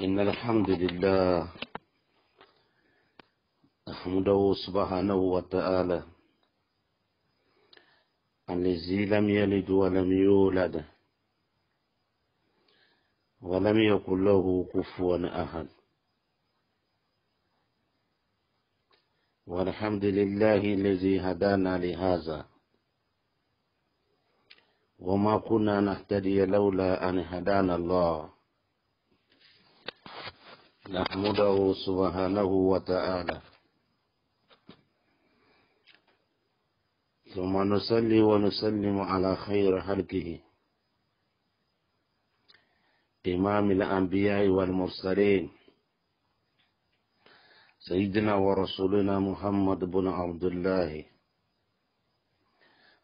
إن الحمد لله أحمده سبحانه وتعالى الذي لم يلد ولم يولد ولم يكن له كفوا أحد. والحمد لله الذي هدانا لهذا وما كنا نهتدي لولا أن هدانا الله. نحمده سبحانه وتعالى ثم نصلي ونسلم على خير خلقه إمام الأنبياء والمرسلين سيدنا ورسولنا محمد بن عبد الله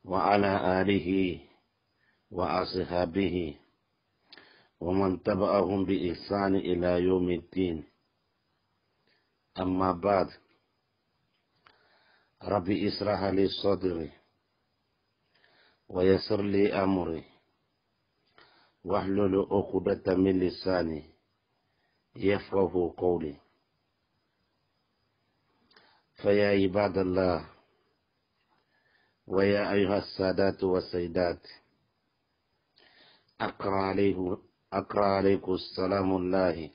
وعلى آله وأصحابه ومن تبعهم بإحسان إلى يوم الدين. أما بعد، ربي اشرح لي صدري ويسر لي أمري واحلل عقدة من لساني يفقه قولي. فيا عباد الله ويا أيها السادات والسيدات، أقرأ عليكم السلام الله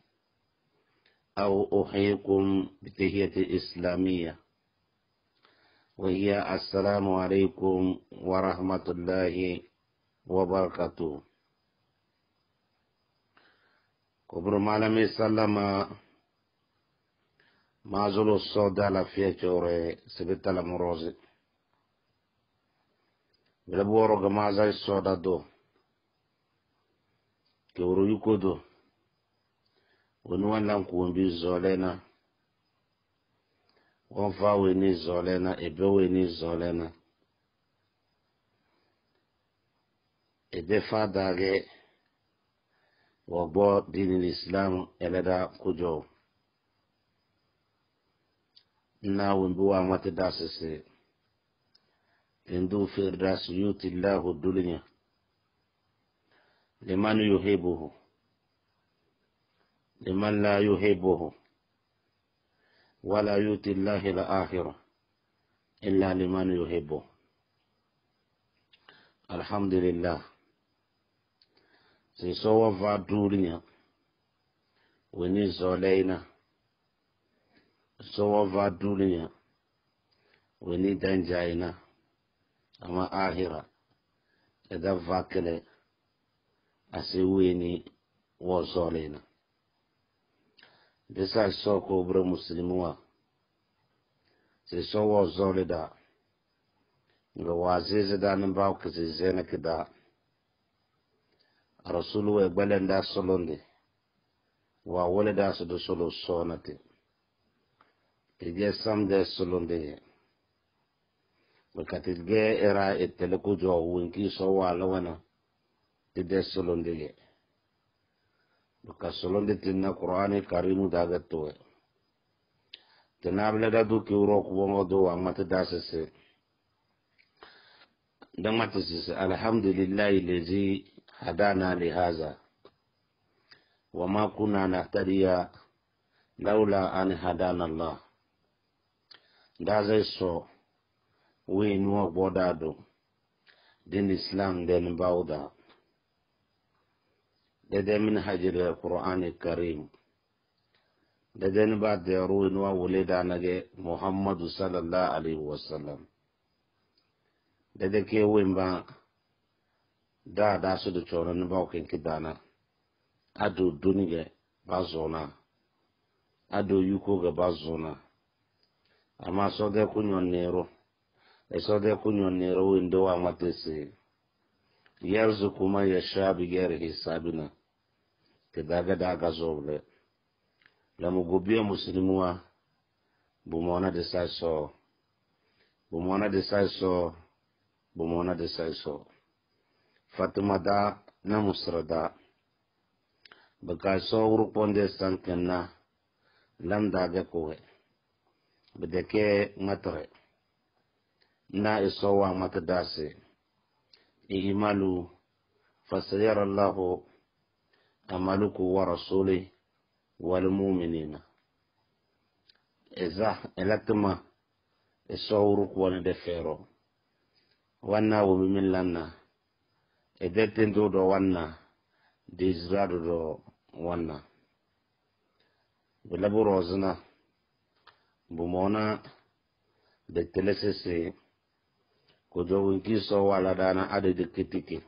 أو أحييكم بتحية إسلامية، وهي السلام عليكم ورحمة الله وبركاته. كبر معلمي سلام ما زلوا الصودا لفيتوري سبت المروزي بلبورو غمازا الصودا دو كورو يكودو ونوان لنكوون بي زولينا ونفاويني زولينا إبويني زولينا إدفا داغي وبو دين الإسلام إلدا كجو ناوين بوا متداسسي إندو فرداس يوتي الله الدنيا لمن يحبه لمن لا يحبه، ولا يؤتي الله الآخرة إلا لمن يحبه. الحمد لله سيسوى فادولنا وني زولينا سوى فادولنا وني دنجاينا أما آخرة إذا فاكله أسويني وزولينا. Desa soko bre muslimuwa se sowo zole da nga wazizi da nimba kizi zena kida rasulu we balenda solonde wa wole da su do solo sonate tige samde solonde bakatilge era eteleku jo winki so wa lawana tige solonde baka solonde tinna Qur'ani karimu daga towe tenable da du ki uro ku bongo do wa mata dasese dan mata sise alhamdulillahi allazi hadana li hadha wa ma kunna nahtadiya laula an hadana Allah. Da zai so we nuwa bodado din Islam den bauda دده من حجر القرآن الكريم دده نبات يروين وولدانا محمد صلى الله عليه وسلم دده كي وينبا دا سودو چورا نباو كين كدانا ادو دونيجي بازونا ادو يوكوغ بازونا اما سوده كنيون نيرو سوده كنيون نيرو ويندو وامتسي يرزق ما يشاء بغير حسابنا كداغا داغا زوبله لما غوبيا مسلموا بمونا دسايسو بمونا دسايسو فاطمه دا نمسردا بكاسو ورپونده سانكنا لم داغا كوه بدكه ماتره نا اسوا متداسي إيمالو فسيرى الله أملك ورسوله والمؤمنين إذا إلتما الصورك وندفيرو وانا ومن لنا إدتن دو وانا ديزرادو دو وانا بلابو روزنا بمونا بتلسسي كجو وينكيسو ولا دانا عدد كتيكي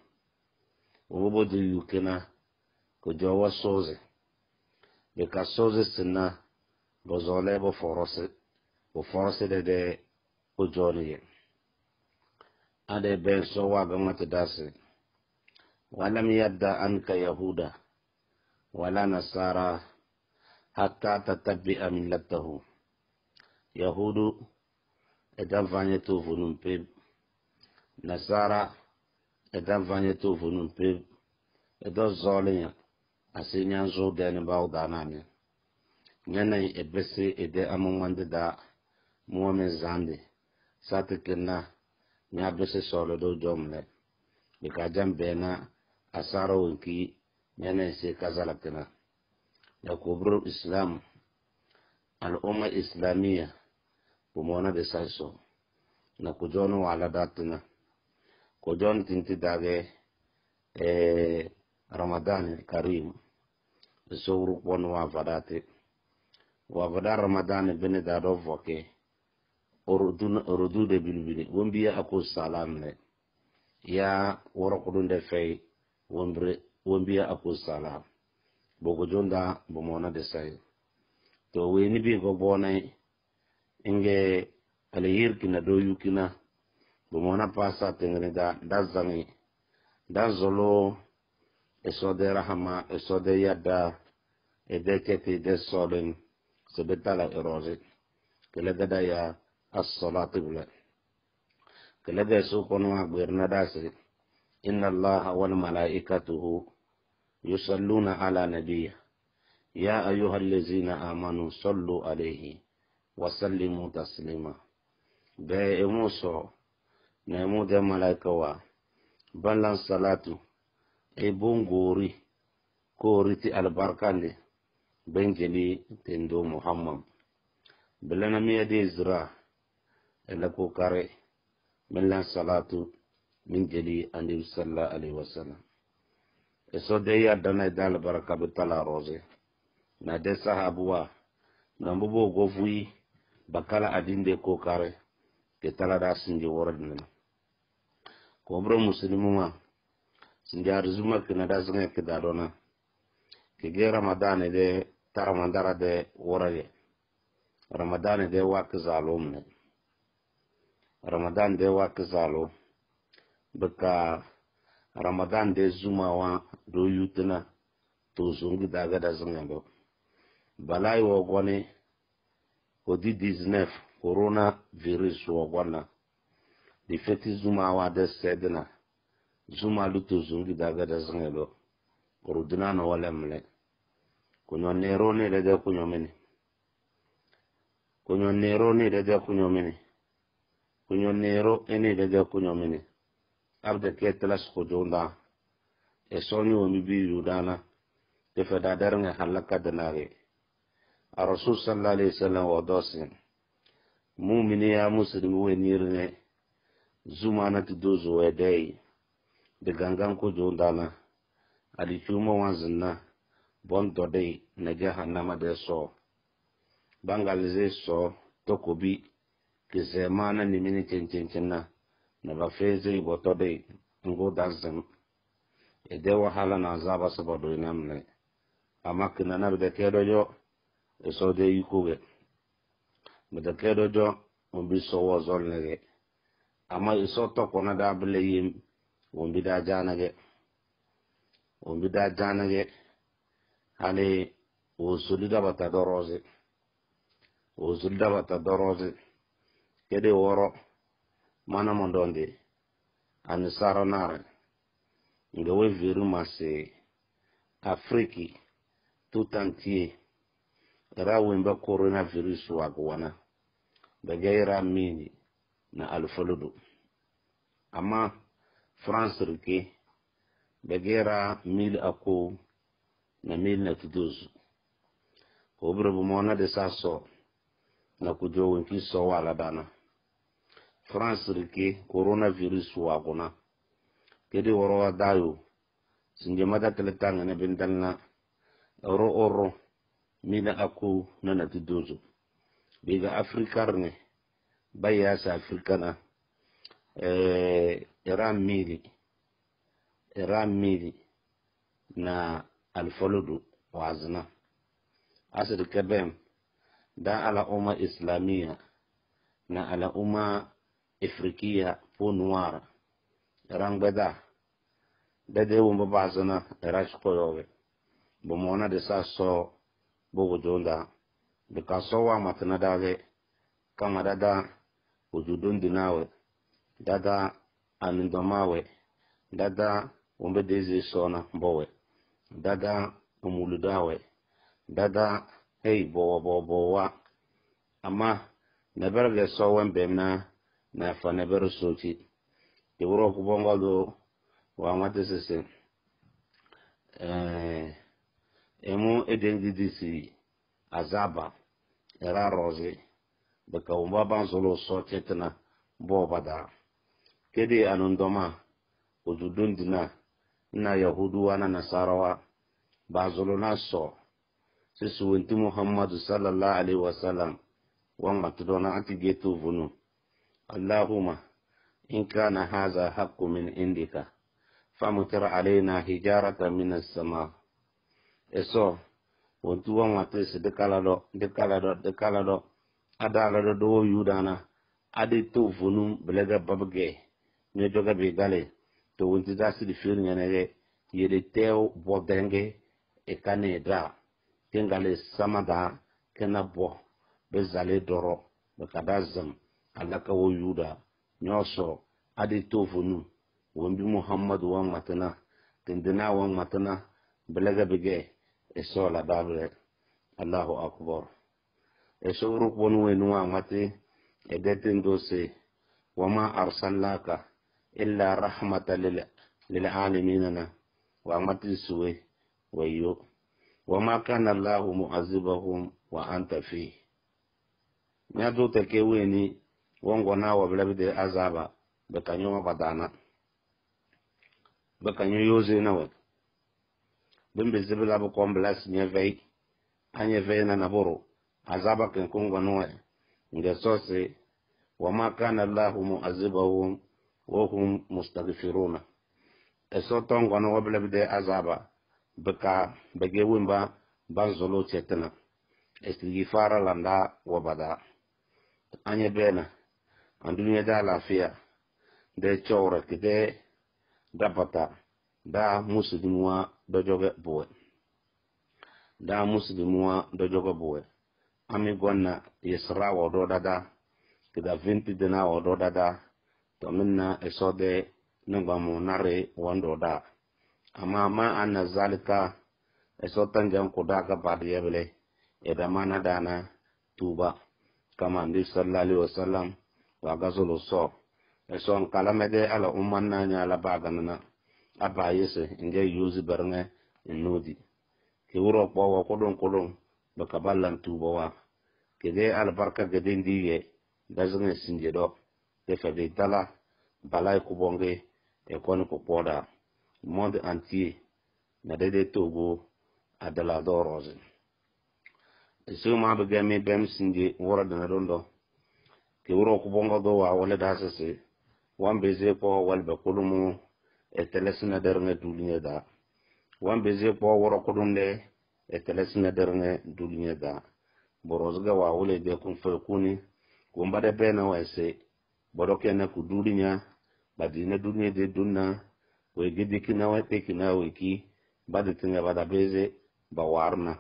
وبودي يوكنا كجو وصوزي بكا صوزي سنة بزولي بفرصي دي كجوني ade ben so waga mata dasi walam yadda anka yahuda wala nasara hatta tatabbi'a millatahu yahudu edan vanye to vunum peb nasara edan vanye to vunum peb edo zolinya asinya zo deni bawdanani nyana ebese ede amumande da muame zande satikena nya bese solo do jomle bika jambena asaro winki nyane se kazalakena ya kubru islam al umma islamiyya bumona de saiso na kujono wala datuna kujon tinti dage ramadan karim sowru won wa vadate wa vadar ramadan bene da do voke orudu de bilbili wombiya ako salam ne ya woro kudun de fay wombiya ako salam bogo jonda bomona de say to weni bi go bonay inge ale yirkina do yukina bomona pasa tengene da zangi da zolo esode rahama esode yada edekete de solen sebetala erose kele dada ya الصلاة بلا كلا بيسوقنا غيرنا داسي إن الله والملائكته يصلون على نبيه يا أيها الذين آمنوا صلوا عليه وسلموا تسليما بأموسو نمو دي ملائكة بلان صلاة إبون غوري كوريتي البركان بنجلي تندو محمد بلنا ميدي زرا لكو كاري من لان صلاة من جلي النبي صلى الله عليه وسلم eso de ya dana dal baraka bitala roze na de sahabwa na mbubo gofui bakala adinde ko kare ke tala da sinje woradna ko bro muslimuma sinjar zuma kina da zanga ke dadona ke ge ramadan de taramandara de worage ramadan de wak zalum ne ramadan de wak zalo baka ramadan de zumawa do yutna to zungu daga da zangando balai wo gone COVID-19 corona virus wo gona di feti zumawa de sedna zuma luto zungu daga da zangando oruduna no wala mle kunyo nero ne de kunyo meni kunyo nero ne de kunyo meni kunyo nero ene de kunyo meni abde ketlas khujunda e soni wo mibi yudana te fada darnga halaka danare a rasul sallallahu alaihi wasallam wa dosin mu'mini ya muslimu we nirne zumana tidozo we dai de gangan ko jondana ali chuma wanzna bon dodai na jahannama de so bangalze so tokobi ke zemana ni mini chenchenna na bafeze ibotode ngo dazem ede wahala na azaba sabado inamne amakina na bide kedo jo eso de yikuge bide kedo jo mbi so wozol nege ama iso to kona da bile yim wombi da janage hali usulida bata doroze kede woro mana mondonde ani saronare ngawe viru mase Afriki tout entier era wemba coronavirus wagwana bagaira mini na alfaludu ama France rike bagaira 1000 ako na 1000 na tudozu obre bu mona de sa so na kujo wenki so wala dana France rike coronavirus wa kuna kedi woro dayo singe mata teletanga ne bindalna oro mina aku nana tidozo biga afrikarne baya sa afrikana Iran mili na alfoludu wazna asir kebem da ala umma islamia na ala umma afrikiya po noir Iran beda dede wumba bazana irash koyowe bomona de sa so bogo jonda de kaso wa matna dale kama dada wujudun dinawe dada anindomawe dada wumbe deze sona bowe dada umuludawe dada hey bowa ama neberge so wembemna na fa neberu sochi de wuro kubongo do wa mate sese emu edengidisi azaba era roze baka umba banzolo so chetna bo bada kede anundoma ududun dina na yahudu wana nasarawa bazolo na so sisu wenti muhammadu sallallahu alaihi wasallam wan matudona antigetu vunu allahumma in kana hadha haqqu min indika famtir alaina hijaratan min as-sama eso wontu wan mates de kalado adala do yudana ade to vunu belega babge ne joga be gale to wonti dasi di fir nyanege yede tew bodenge e kaneda tengale samada kena bo bezale doro be kadazam alaka wo yuda nyoso ade to vunu wombi muhammadu wan matana tindina wan matana belega bege eso la dabre allahu akbar eso ru wonu wenwa mate e detendo se wama arsalnaka illa rahmatan lil alamin wa mati suwe wayo wama kana allah mu'azibahum wa anta fi nyado teke weni wongo na wa blabide azaba bekanyo badana bekanyo yoze nawe bimbe zibila bu komblas nyevei anyevei na naboro azaba kenkongo noe nge sose wama kana allah mu'azibahum wa hum mustaghfiruna eso tongo no blabide azaba beka bege wimba banzolo chetna istighfara landa wa bada anye bena andunya da lafiya de chowra kide dabata da muslimwa dojoge bowe ami gonna yesra wodo dada kida 20 dina wodo dada to minna esode nungamu nare wondo da ama ma anna zalika esotan jan kudaga badi yebele edamana dana tuba kama ndi sallallahu alaihi wasallam wa gazulu so eson kalamede ala ummanna nya ala baganana aba yese inge yuzi bernge inudi ke wuro po kodon baka ballan tuba wa kede al barka gede ndiye dazne sinjedo de febe tala balay kubonge e kon ko poda monde entier na dede togo adala do rose eso ma be game bem sinje wora dana rondo ke wuro kubongo do wa wala dasase wan beze ko walbe kulumu e telesina derne dulinya da wan beze ko woro kudunde e telesina derne dulinya da borozga wa wole de kun fe kuni ko mbade bena wese bodoke na ku dulinya badina dulinya de dunna we gidi kina wa te kina we ki bade tinga bada beze ba warna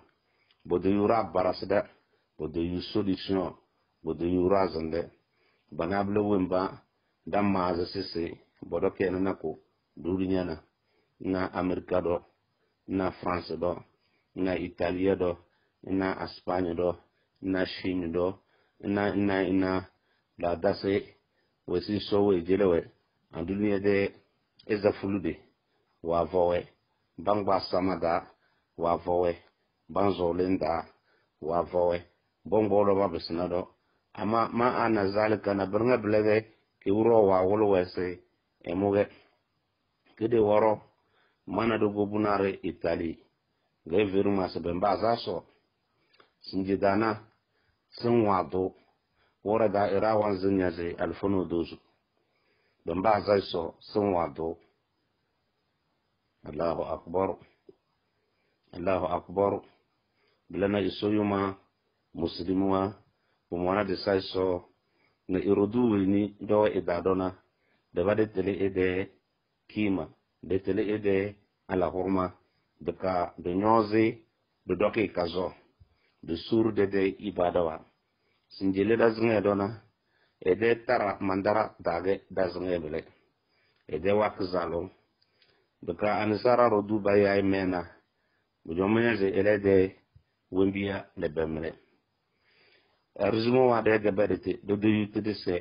bodo yura barasda bodo yu solution bodo yura zande banable wemba damma za sese bodo kenna ko dulinya na amerika do na france do na italia do na espagne do na chine do na la dase wesi so we jelewe andulinya de eza fulude wa vowe bangba samada wa vowe banzolenda wa vowe bon bolo ba bisna do ama ma ana zalika na brnga blege ke wuro wa wolo wese e muge kede woro mana do gobunare Italy ga viruma se bemba zaso sinjidana sun wado wora da irawan zinyaze alfono dozu bemba zaso sun wado Allahu akbar Allahu akbar bilana isoyuma muslimwa umwana de saiso na irodu wini do idadona da bade tele ede kima de tele ede ala hurma de ka de nyoze de doke kazo de sur de ibadawa sinjele da zunga dona ede tara mandara dage da zunga bele ede wakzalo de ka ansara rodu bayay mena bu jomanya je elede wembiya le bemle arzumo wa de gabarite do yuti de se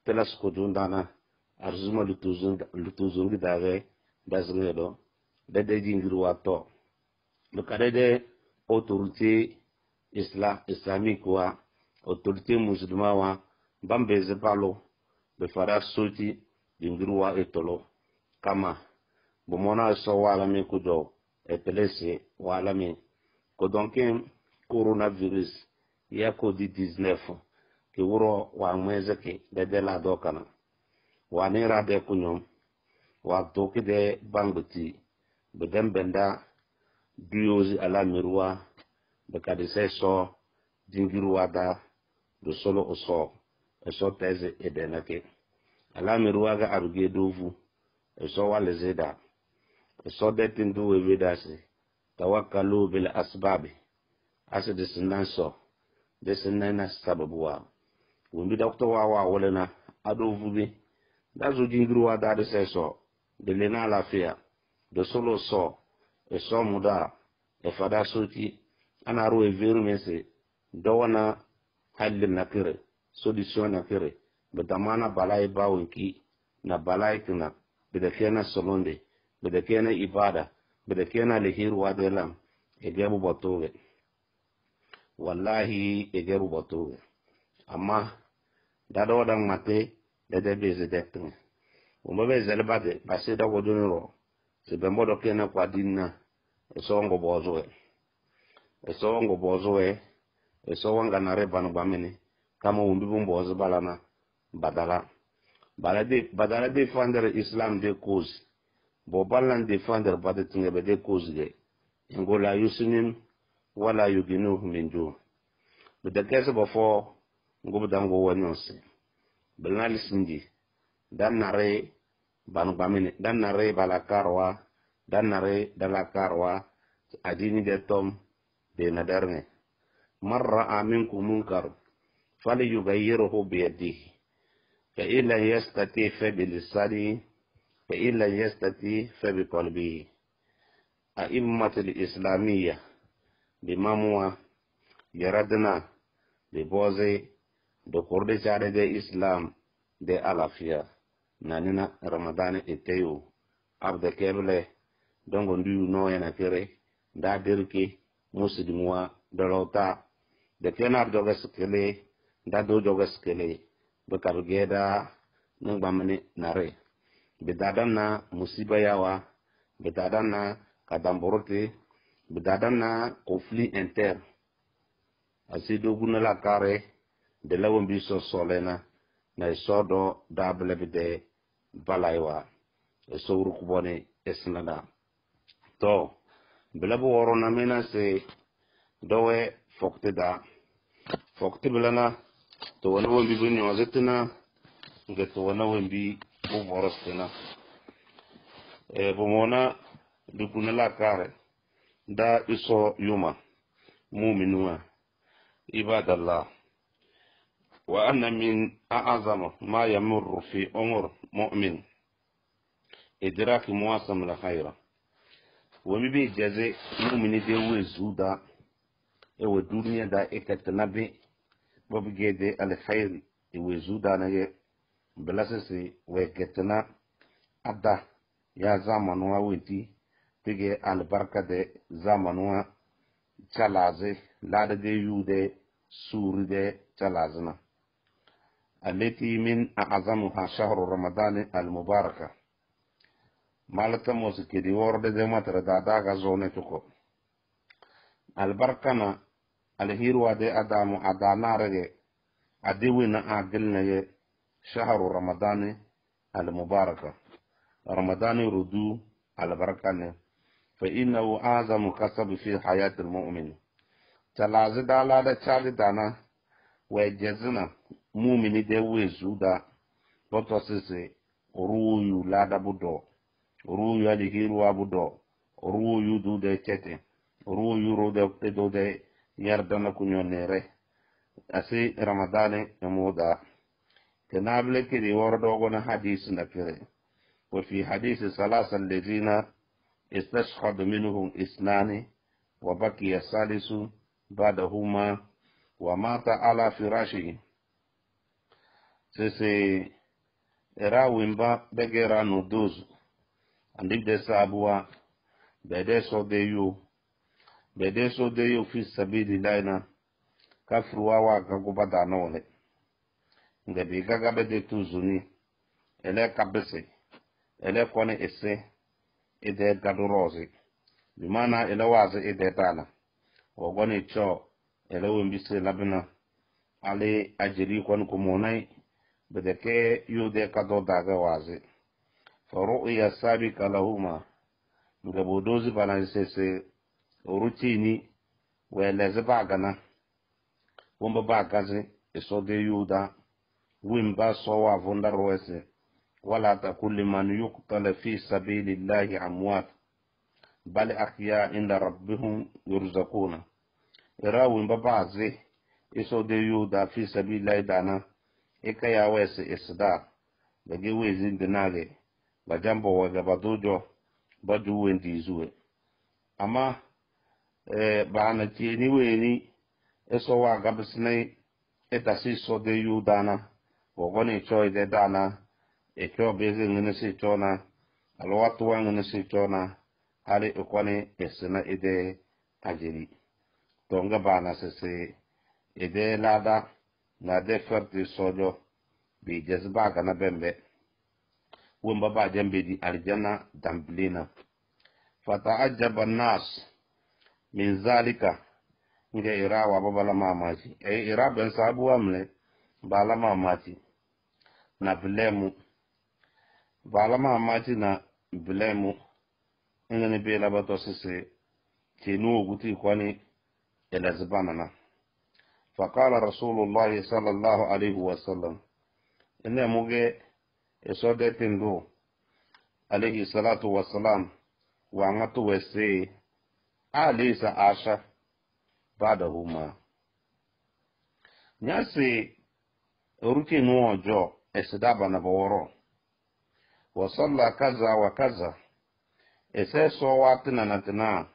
telasko dundana arzumo lutuzung dage dazredo de jingiru wato le kadede autorité islamique wa autorité musulma wa bambe zebalo be fara soti jingiru wa etolo kama bomona so wala mi kudo epelese wala mi ko donkem coronavirus ya COVID-19 ke wuro wa mweze ke de la dokana wa ne rade kunyom wa toki de bangbuti bedem benda duyozi ala mirwa be kadise so dingiruwa da do solo oso eso teze edenake ala mirwa ga aruge dovu eso wale zeda eso detin do wedasi tawakkalu bil asbabi ase desinanso desinana sababuwa wumbi doctor wa wolena adovu bi dazu dingiruwa da de seso de lena lafia de solo so eso muda e fada soti ana ro e veru mese dowana halil nakire solution nakire bedamana balai bawinki na balai kuna bedakena solonde bedakena ibada bedakena lehir wadelam egebu botoge wallahi egebu botoge amma dado dan mate de beze dekten umbe bezele bade base da godoniro se bembodo kena kwa dinna esongo bozoe eso wanga na reba no bamene kama umbi bombozo balana badala defender islam de cause bo balan defender bade tinga de cause de ngola yusinin wala yuginu minju de kese before ngobu dango wononse belal sinji dan nare banu bamene dan nare balakarwa dan nare dalakarwa adini de tom de nadarne marra aminkum munkar falyughayyirhu bi yadihi fa illa yastati fa bilisani fa illa yastati fa biqalbihi a'immatul islamiyya bimamwa yaradna de boze de korde chade de islam de alafia nanina ramadan eteyo abde keble dongo ndu no yana kere da derke muslimwa dolota de kenar jogas kele da do jogas kele be kargeda ngbamane nare be dadana musiba yawa be dadana kadamborote be dadana conflit inter asido gunala kare de lawon bi so solena na sodo dable bide balaiwa so rukubone esnada to belabo worona mena se dowe fokte belana to wana wombi bu nyozetna nge to wana wombi bu borostena bomona dukunala kare da iso yuma mu'minuna ibadallah wa anna min a'zama ma yamurru fi umur mu'min idrak muwasam la khayra wa bibi jaze mu'mini de wezuda e wa duniya da ekatnabi babgede al khayr e wezuda na ye belasasi we ketna adda ya zamanu wa witi tige al barka de zamanu chalaze lada de yude suri de chalazna التي من أعظمها شهر رمضان المباركة مالتا موسكي دي ورد دي ماتر دادا غزوني تكو البركنا الهيروا دي أدامو أدانا رغي أدوينا أقلنا شهر رمضان المباركة رمضان ردو البركة فإنه أعظم كسب في حياة المؤمن تلازي دالا دا تشالي دانا ويجزنا مؤمن دي ويزودا بطوسيسي رويو لادا بدو ruyu ali hiru abudo ruyu du de chete ruyu ro de do de yardana kunyonere asi ramadane moda kenable kiri wordo gona hadis nakire وفي حديث ثلاثة الذين استشهد منهم اثنان وبقي الثالث بعدهما ومات على فراشه سيسي راويمبا بغيرا ندوز andik de sabuwa bede so de yu fi sabilillah kafruwa wa gaguba da nole ngabe gaga bede tuzuni ele kabese ele kone ese ede gadorozi bimana ele wazi ede dana wogoni cho ele wembise labina ale ajiri kon kumonai bede ke yude kado daga wazi فرؤيا سابق لهما ngabodoozi balansese orutini weleze bagana womba bagazi esode yuda wimba sowa vunda roese wala takulli man yuqtala fi sabilillahi amwat bal ahya inda rabbihim yurzaquna era wimba bazi esode yuda fi sabilillahi dana ekaya wese esda bage wezi ndenage bajambo waga badujo badu wendi zuwe ama bana tieni weni eso waga bisnai etasi so de yudana wogoni choi de dana echo beze ngene si chona alwatu wangene si chona ale ukwane esna ide ajiri tonga bana sese ide lada na de ferti sojo bi jazba kana bembe wumba ba jambe di aljanna damblina fata'ajjaba an-nas min zalika nge irawa babala mamaji iraben sabu amle bala mamaji na bilemu bala mamaji na bilemu ngene be la bato sese kinu guti kwani elazbanana faqala rasulullah sallallahu alaihi wasallam inna muge esode tindu alayhi salatu wassalam wa ngatu wese alisa asha badahuma nyasi ruti nuojo esidaba na baworo wa salla kaza wa kaza eseso watina natina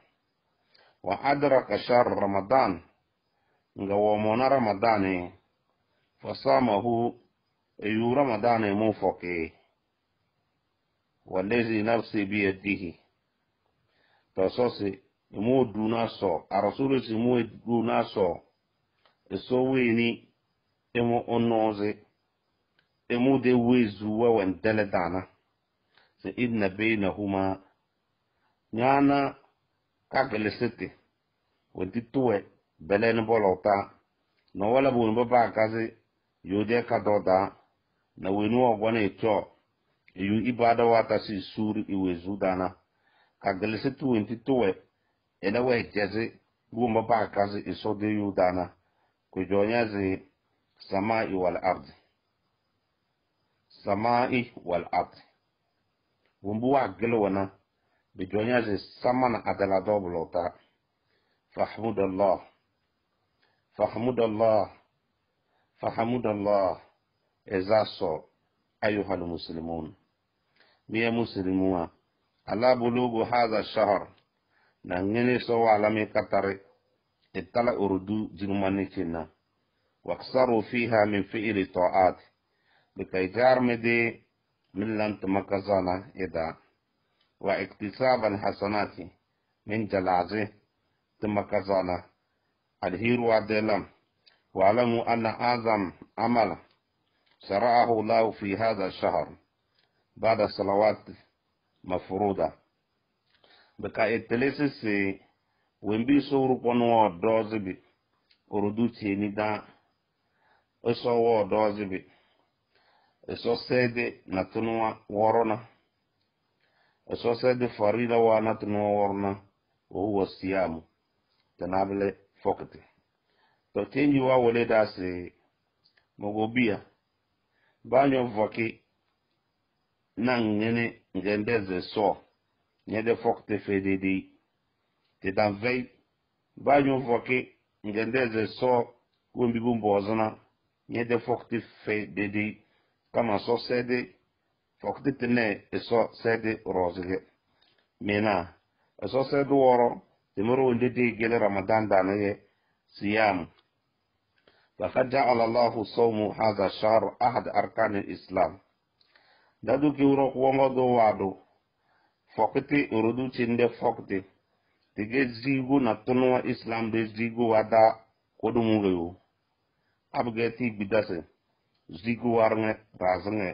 wa adraka shahr ramadan ngawo mona ramadani fasamahu ايو رمضان موفقي والذي نفسي بيده تصوصي مو دوناسو الرسول سمو دوناسو اسويني emu onoze emu de wezu wen teledana se inna bainahuma nyana kagelesete wenti tuwe belen bolota no wala bu mbaba kaze yode kadoda na wenu ogwana echo yu ibada wata si suri iwezu dana kagelesete wenti tuwe ena we jeze bu mbaba kaze isode yu dana kujonyaze samai wal ard wumbu wa gelwana bijonya ze samana adala doblota fahmudallah ezaso ayuha almuslimun miya muslimuna ala bulugu hadha shahr na ngene so wala mi katare itala urdu jingmani kina واكثروا فيها من فعل طاعات لكي جارمدي من لن تمكزانا إذا واكتساب الحسنات من جلازه تمكزانا الهير وعدلم واعلموا أن أعظم عمل شرعه الله في هذا الشهر بعد الصلوات مفروضة بكا اتلسي ومبي سورو قنوة دوزبي أردو تيني دا أسوى دوزبي أسو سيدي نتنوى ورنا أسو سيدي فريدة ونتنوى ورنا وهو الصيام تنابل فوقتي تو تيني وولي داسي مغوبيا بانيو فوكي nang nene ngendeze so nyede fokte fededi te dan vei banyo foke ngendeze so wembi bumbozana nyede fokte fededi kama so sede fokte tene eso sede rozige mena eso sede woro temoro ndede gele ramadan danaye siyam فقد جعل الله صوم هذا الشهر أحد أركان الإسلام dadu ki wuro wongo do wado fokti urudu chinde fokti tige zigu na tunwa islam de zigu wada kodumu reyo abgeti bidase zigu warnge razange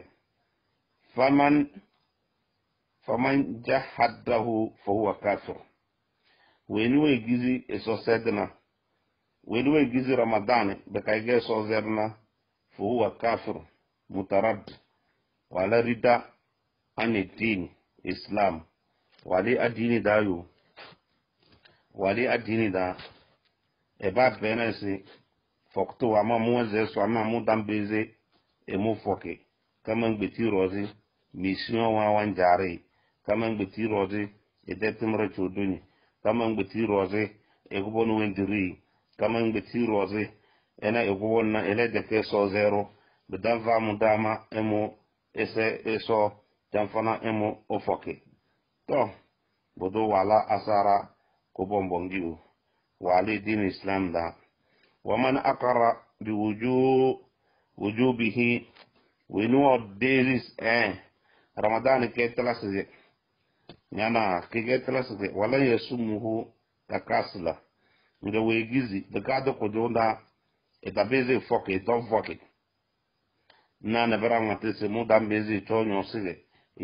faman jahadahu fa huwa kafir wenwe gizi eso sedna wenwe gizi ramadan be kayge so zerna fa huwa kafir mutarad wala rida ane dini islam wali adini dayo wali adini da eba benesi fokto ama muze so ama mudambeze e mu foke kama ngbeti rozi mission wa wanjare kama ngbeti rozi e detimre choduni kama ngbeti rozi e gubonu wendiri kama ngbeti rozi ena e gubonna ele de keso zero bedanva mudama emo ese eso jamfana emo ofoke to bodo wala asara ko bombongiu wali din islam da waman aqara bi wujubihi winu days ramadan ke tlasje nyana ke tlasje wala yasumuhu takasla nga wegizi de gado ko jonda e dabeze foke to foke na na bara mate se mu dambezi tonyo sige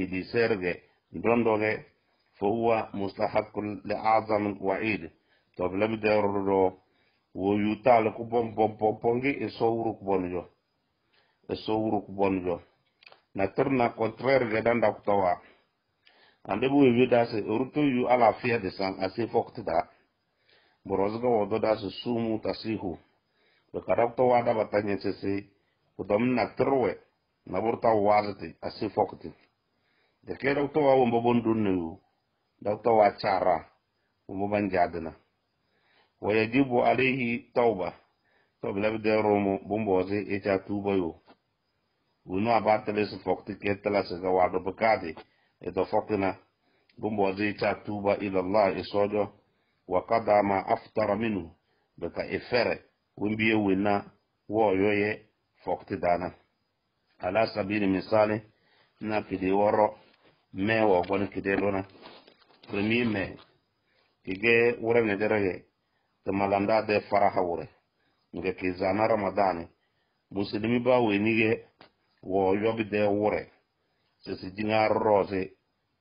idi serge ndondoge fo huwa mustahaqul li a'zam wa'id to blam derro wo yutal ko pongi e sowru ko bonjo na terna contraire ge danda ko tawa ande bu vida se urto yu ala fiya de san ase foktida borozga wodo da su sumu tasihu be karakto wada batanye se kudom na terwe na burta wazati asi fokti de ke dokto wa wombo bondunnu dokto wa chara wombo banjadna wa yajibu alayhi tauba to blabde romo bomboze e cha tuba yo uno abatele su fokti ke tala se ga wado bakade e do foktina bomboze e cha tuba ila allah e sojo wa qadama aftara minhu baka efere wimbiye wina wo yoye fokti dana ala sabili misali na kide woro me wo gon kide lona premier me kige wore ne derege to malanda de faraha wore nge kizana ramadani muslimi ba wenige wo yobi de wore se si dinga rose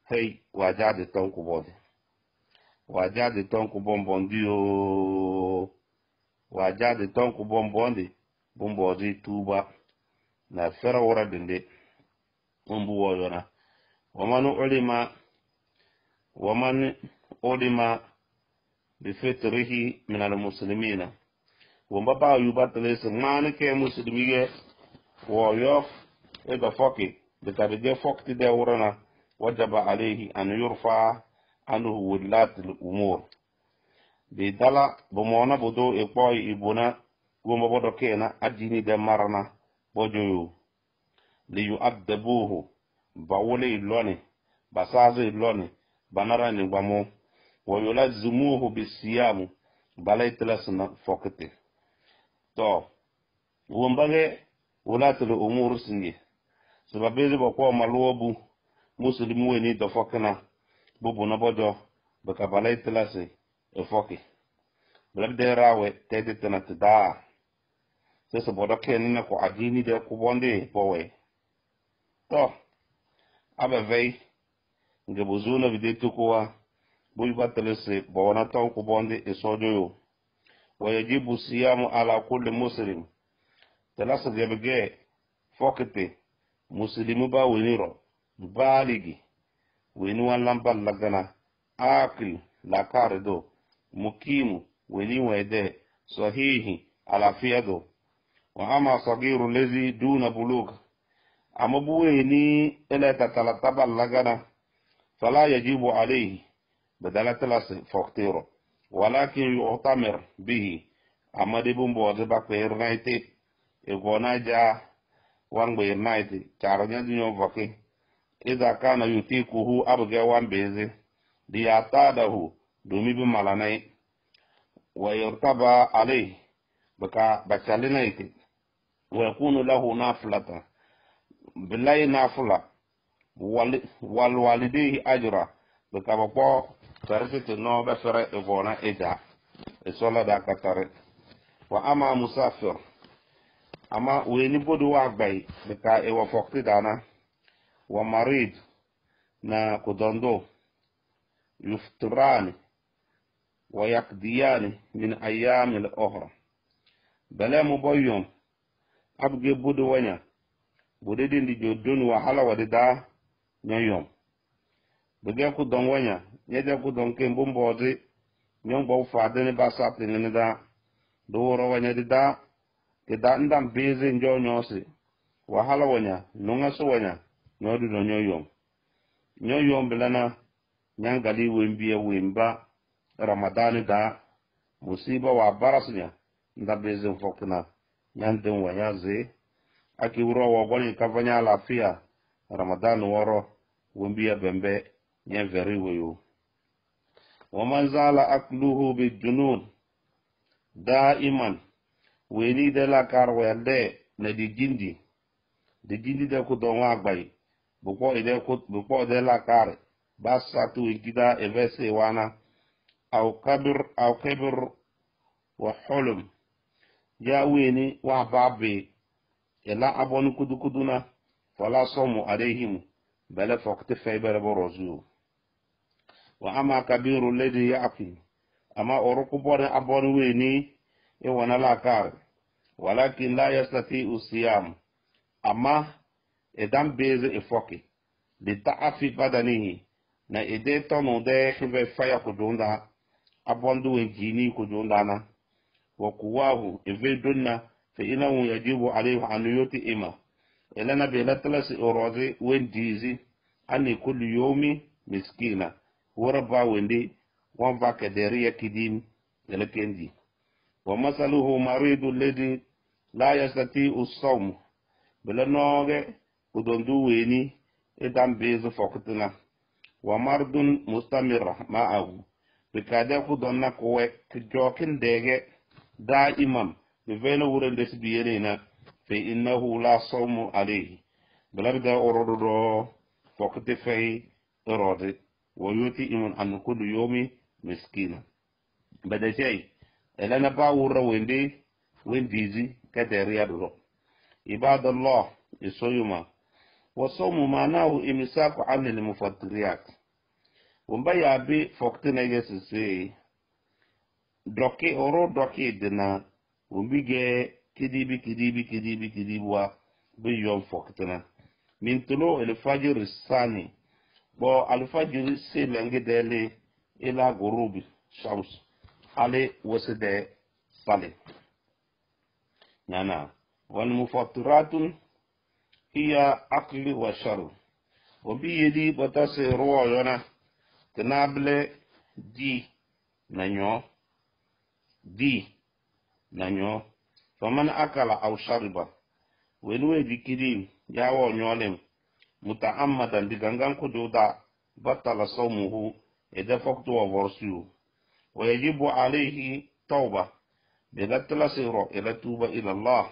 hey wajade tonku bode wajade tonku bombondio wajade tonku bombondi bombozi tuba na fera wora dinde umbu woyona waman ulima bifitrihi min almuslimina womba ba yubatale se mane ke muslimige woyo e da foki de tabe fokti de worona wajaba alayhi an yurfa anhu wulat al umur bi dala bomona bodo e boy ibuna womba bodo kena adini de marana bojoyo li yu'addabuhu bawole iloni basazo iloni banara ni gbamo wa yulazimuhu bisiyamu balaytlasna fokete to wombage wulatul umur singi sababezi bako malubu muslimu weni do fokena bubu na bojo baka balaytlase e foki blab de rawe tede tana tada se bodo kenina ko adini de ko bonde powe to aba vei nge bozuna vide tukuwa buy batalese bona taw ko bonde e sojoyo wayajibu siyamu ala kulli muslim talasa gebege fokete muslimu ba weniro baligi weni wallan ballagana akil la kardo mukimu weni wede sahihi ala fiyado wa ama sagiru lezi duna bulug ama buweni ila tatalata lagana fala yajibu alayhi badala talas foktiro walakin yu'tamir bihi ama de bumbo de bakwer naite e gona ja wangbe naite charonya dinyo vake idha kana yutikuhu abga wan beze liyatadahu dumi bi malanai wa yartaba alayhi baka bakalinaiti wa yakunu lahu naflata billahi nafla wal walidihi ajra baka bako tarfiti no bafara igona ida isola da katare wa ama musafir ama weni bodu wa bai baka e wa fokti dana wa marid na kudondo yuftirani wa yakdiyani min ayami al-ukhra bala mubayyum abge budu wanya bude dindi jodun wa hala wadida nyayom bege ku don wanya nyede ku don ke mbombozi nyom bo faade ba sapte ngene da do woro wanya dida ke da ndam beze njo nyosi wa hala wanya nunga so wanya nodu do nyoyom belana nyangali wembiya wemba ramadan da musiba wa barasnya ndabeze fokna nyanden wanya ze aki wuro wa boni kavanya lafia ramadan woro wembiya bembe nyen veri weyo wa man zala akluhu bijunun daiman weni de la karwelde ne di jindi de ku don wa gbai buko de la kar basatu igida evese wana au kabir wa hulum ya weni wa babe ila abon kudukuduna fala somu alaihim bala faqti faybar borozu wa ama kabiru alladhi yaqi ama oruku bone abon weni e wana la kar walakin la yastati usiyam ama edam beze e foki de ta'afi badanihi na ede tono de khibe faya kudunda abondu wenjini kudunda na wa kuwahu evedunna fa inahu yajibu alayhi an yuti ima elana be latlas orozi wendizi ani kulli yawmi miskina warba wendi wan vakaderiya kidim elekendi wa masaluhu maridu alladhi la yastati as-sawm bilanoge kudondu weni edam bezu fokutuna wa mardun mustamira ma'ahu bikade kudonna kowe kijokin dege daimam bivelo wuren desbiyena fa innahu la sawmu alayhi bilabda orodo fokute fay orode wa yuti imun an kullu yawmi miskina bada shay elana ba wurra wendizi kaderiya do ibadallah isoyuma وصوم معناه إمساك عن المفطرات ومبايا بي فوقتنا يسسي دوكي أورو دوكي دنا ومبيجي كديبي بيوم فوقتنا من طلوع الفجر الثاني بو الفجر السيلنج دالي إلى غروب الشمس علي وسد صالي نانا والمفطرات هي أكل وشرب وبيدي بتاسي روينا تنابل دي نانيو فمن أكل أو شرب ونوي بكريم ياو نيولم متعمدا بغنغان كدودا بطل صومه إذا فقط وورسيو ويجب عليه توبة بغتل سيرو إلى توبة إلى الله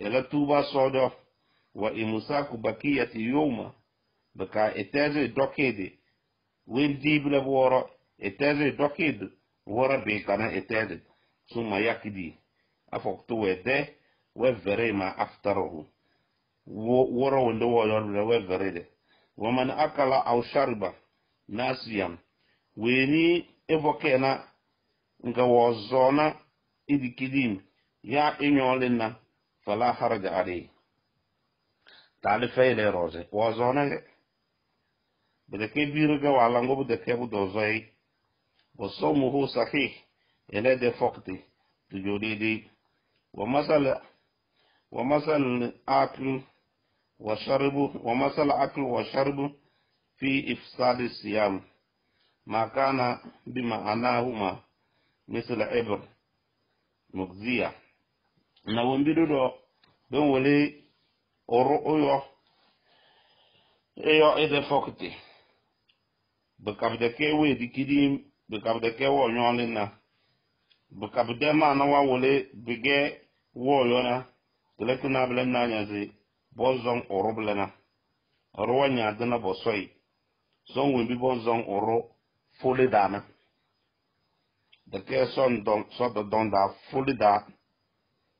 إلى توبة صدق وإمساك بقية يوم بكا إتازي دوكيدي وين ديب لبورا إتازي دوكيد wora be kana etede summa yakidi afokto wede we vere ma aftarahu wora wonde woyor we vere de waman akala aw shariba nasiyan weni evokena nga wozona idikidim ya inyolina fala haraja alayhi tali fayle roze wozona bede ke biruga wala ngo bede ke budo zoy وصومه صحيح إلى دفقته تجريدي ومثل أكل وشرب في إفساد الصيام ما كان بمعناهما مثل عبر مجزية نوم بدو دون ولي أرؤيو إذا فقته بكابدكي ويدي كديم bekabde ke wo nyolina bekabde ma na wa wole bige wo yona lekuna blen na nyazi bozon oroblena orwanya dana bosoi son wimbi bozon oro fole dana de ke son don so de don da fole da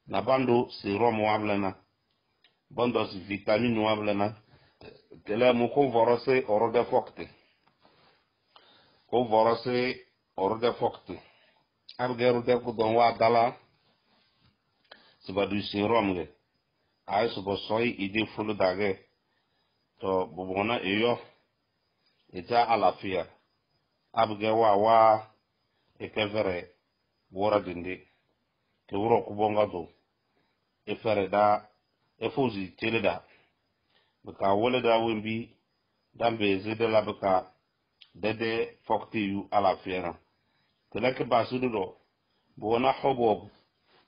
na bando serum wablena bando si vitamine wablena tele mu ko vorose oro de fokte ko vorose orde fokti argeru de ko don wa dala sibadu siromge ay subo soy ide fulu dage to bubona eyo ita alafia abge wa ekevere wora dindi ke wuro ko bonga do efere da efuzi teleda baka wole da wimbi dambe zede la baka dede fokti yu alafia teleke basudu do bona hobo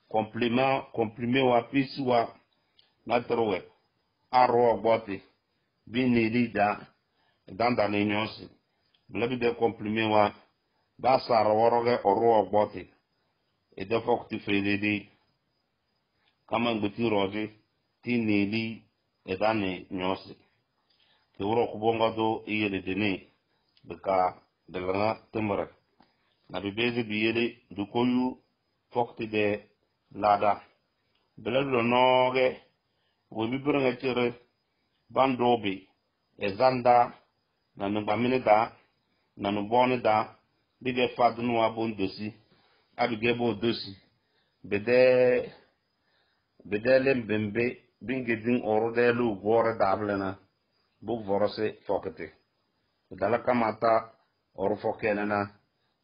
compliment wa pisi wa natrowe aro bote binili da danda ne nyosi blebi de compliment wa da sar woroge oro bote e de fokti fededi kama ngbuti roje tinili e dane nyosi ke woro kubonga do iyele dene beka de lana temre na bibezi biyele dukoyu fokti de lada belelo noge wo bibrenga tere bandobi ezanda na nubamine da na nubone da dige fadunu wa bondosi abige bo dosi bedele mbembe bingedin orode lu gore dablena bu vorose fokete dala kamata or fokenana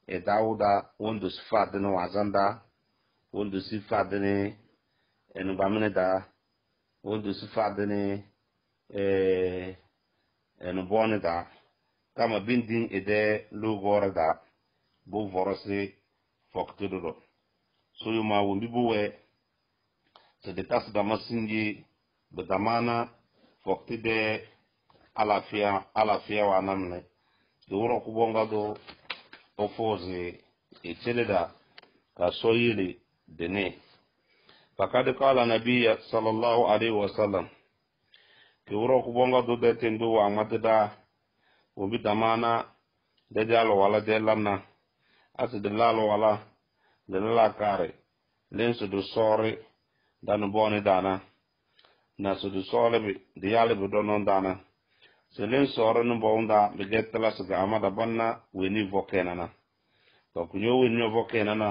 e dauda wondu sifadene wazanda wondu sifadene enu bamine da wondu sifadene enu bone da kama bindin ede lugore da bu vorose foktedo so yuma wumbi buwe se de tas da masingi de damana foktede alafia wa namne do wuro kubonga do opoze iteleda ka soyili dene fakad qala nabiyya sallallahu alaihi wasallam ke wuro kubonga do de tendo wa madda wo bi damana de jalo wala de lanna asu de lalo wala de la kare len su do sore dan boni dana na su do sore bi de yale bi donon dana selen sore no bonda be getla su ga amada banna weni vokenana to kunyo weni vokenana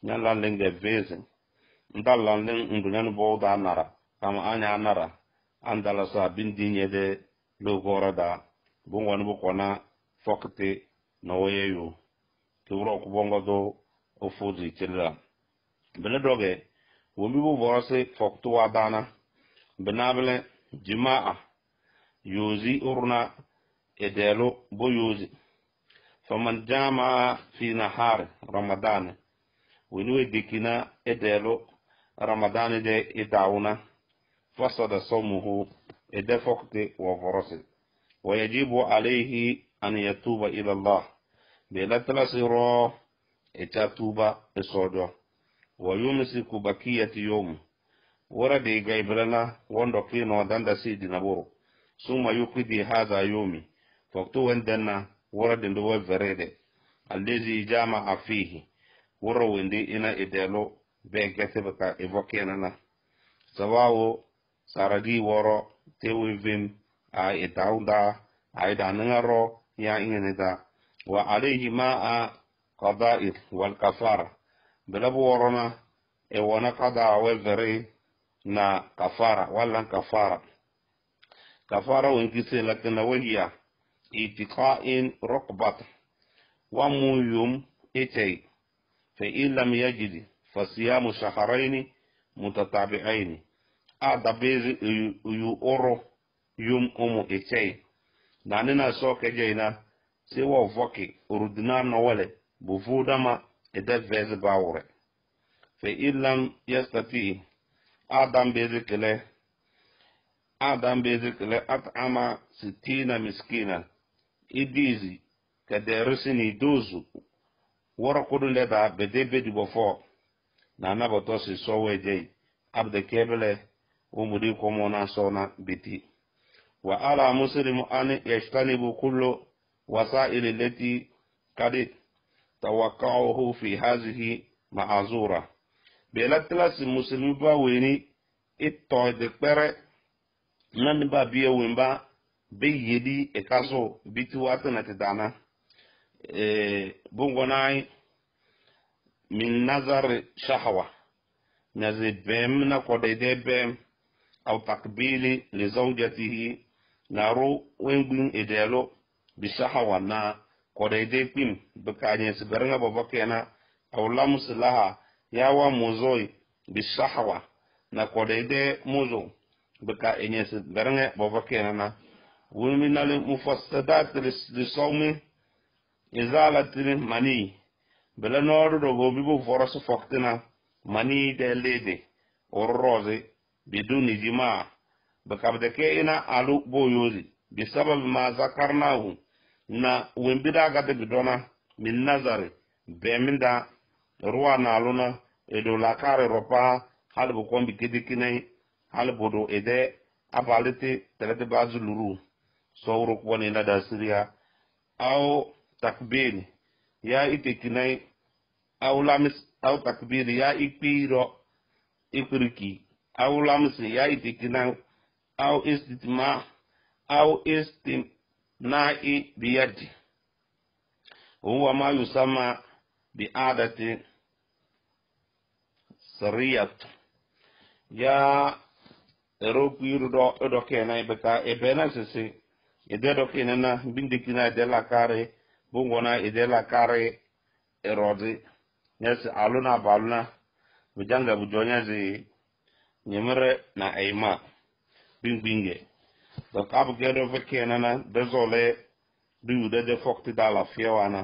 nyala lenge veze ndalla len ndunyan boda nara kama anya nara andala sa bindinye de logora da bungwan bu kona fokte no weyu to wuro ku bongo do o fuzi tilla bele doge wombi bu vorase fokto wa dana benable jimaa yuzi urna edelo bo yuzi faman jama fi nahar ramadan wini dikina edelo ramadan de idawuna fasada sawmuhu edefokte wa vorase ويجب عليه أن يتوب إلى الله بلا تلسيرو إتاتوبة إصوده ويمسك بكية يوم وردي غيبرنا وندقين ودند سيد نبورو ثم يقضي هذا يومي فاكتو وندنا ورد ندوى فريد الذي جامع فيه woro wendi ina idelo be gete baka evokena na sawawo saragi woro tewivim a itaunda a idanangaro ya ingenita wa alayhi ma'a qada'id wal kafara belabu worona e wona qada weveri na kafara wala kafara wenkise lakina wahiya itiqa'in rukbat wa muyum itay fa in lam yajid fa siyamu shahrayn mutatabi'ain adabezi yu oro yum itay nanina soke jeina se wo voki urudina no wale bu fudama ede veze bawre fa in lam yastati adam bezikle at'ama 60 miskina idizi kaderisini dozu wara kudun leda bede di bofo na nabato si soweje abde kebele umudi komona sona biti wa ala muslimu an yashtanibu kullu wasa'il allati qad tawaqqa'uhu fi hadhihi ma'azura belatlas muslimu ba weni itto de pere nan ba biye wimba be yedi e kaso biti wata na tidana bungonai min nazar shahwa nazi bem na kodede bem au takbili li zawjatihi naru wengbin edelo bi shahwa na kodede pim bekanye sigaranga babakena au lamslaha yawa muzoi bi shahwa na kodede muzo beka enyes garanga babakena na wulminal mufassadat li sawmi izalatil mani bela noru do gobi bu foros foktina mani de lede orroze biduni jima bakabde ke ina alu boyozi bisabab ma zakarnahu na wimbida gade bidona min nazari beminda ruwa na aluna edo lakare ropa halbu kombi kidikinai halbu ede abalite telete bazuluru sowru kwani na da siriya au takbir ya itekinai au lamis au takbir ya ipiro ipiriki au lamis ya itekinai au istitma au istimna'i biyadi huwa ma yusamma bi'adati sariyat ya eropiru do kenai beka ebena sisi ede do kenana bindikina de la kare bungona ede la kare erodi yes aluna baluna bujanga bujonya zi nyemere na aima bingbinge do kabu gedo vekenana dezole du de fokti dala fiewana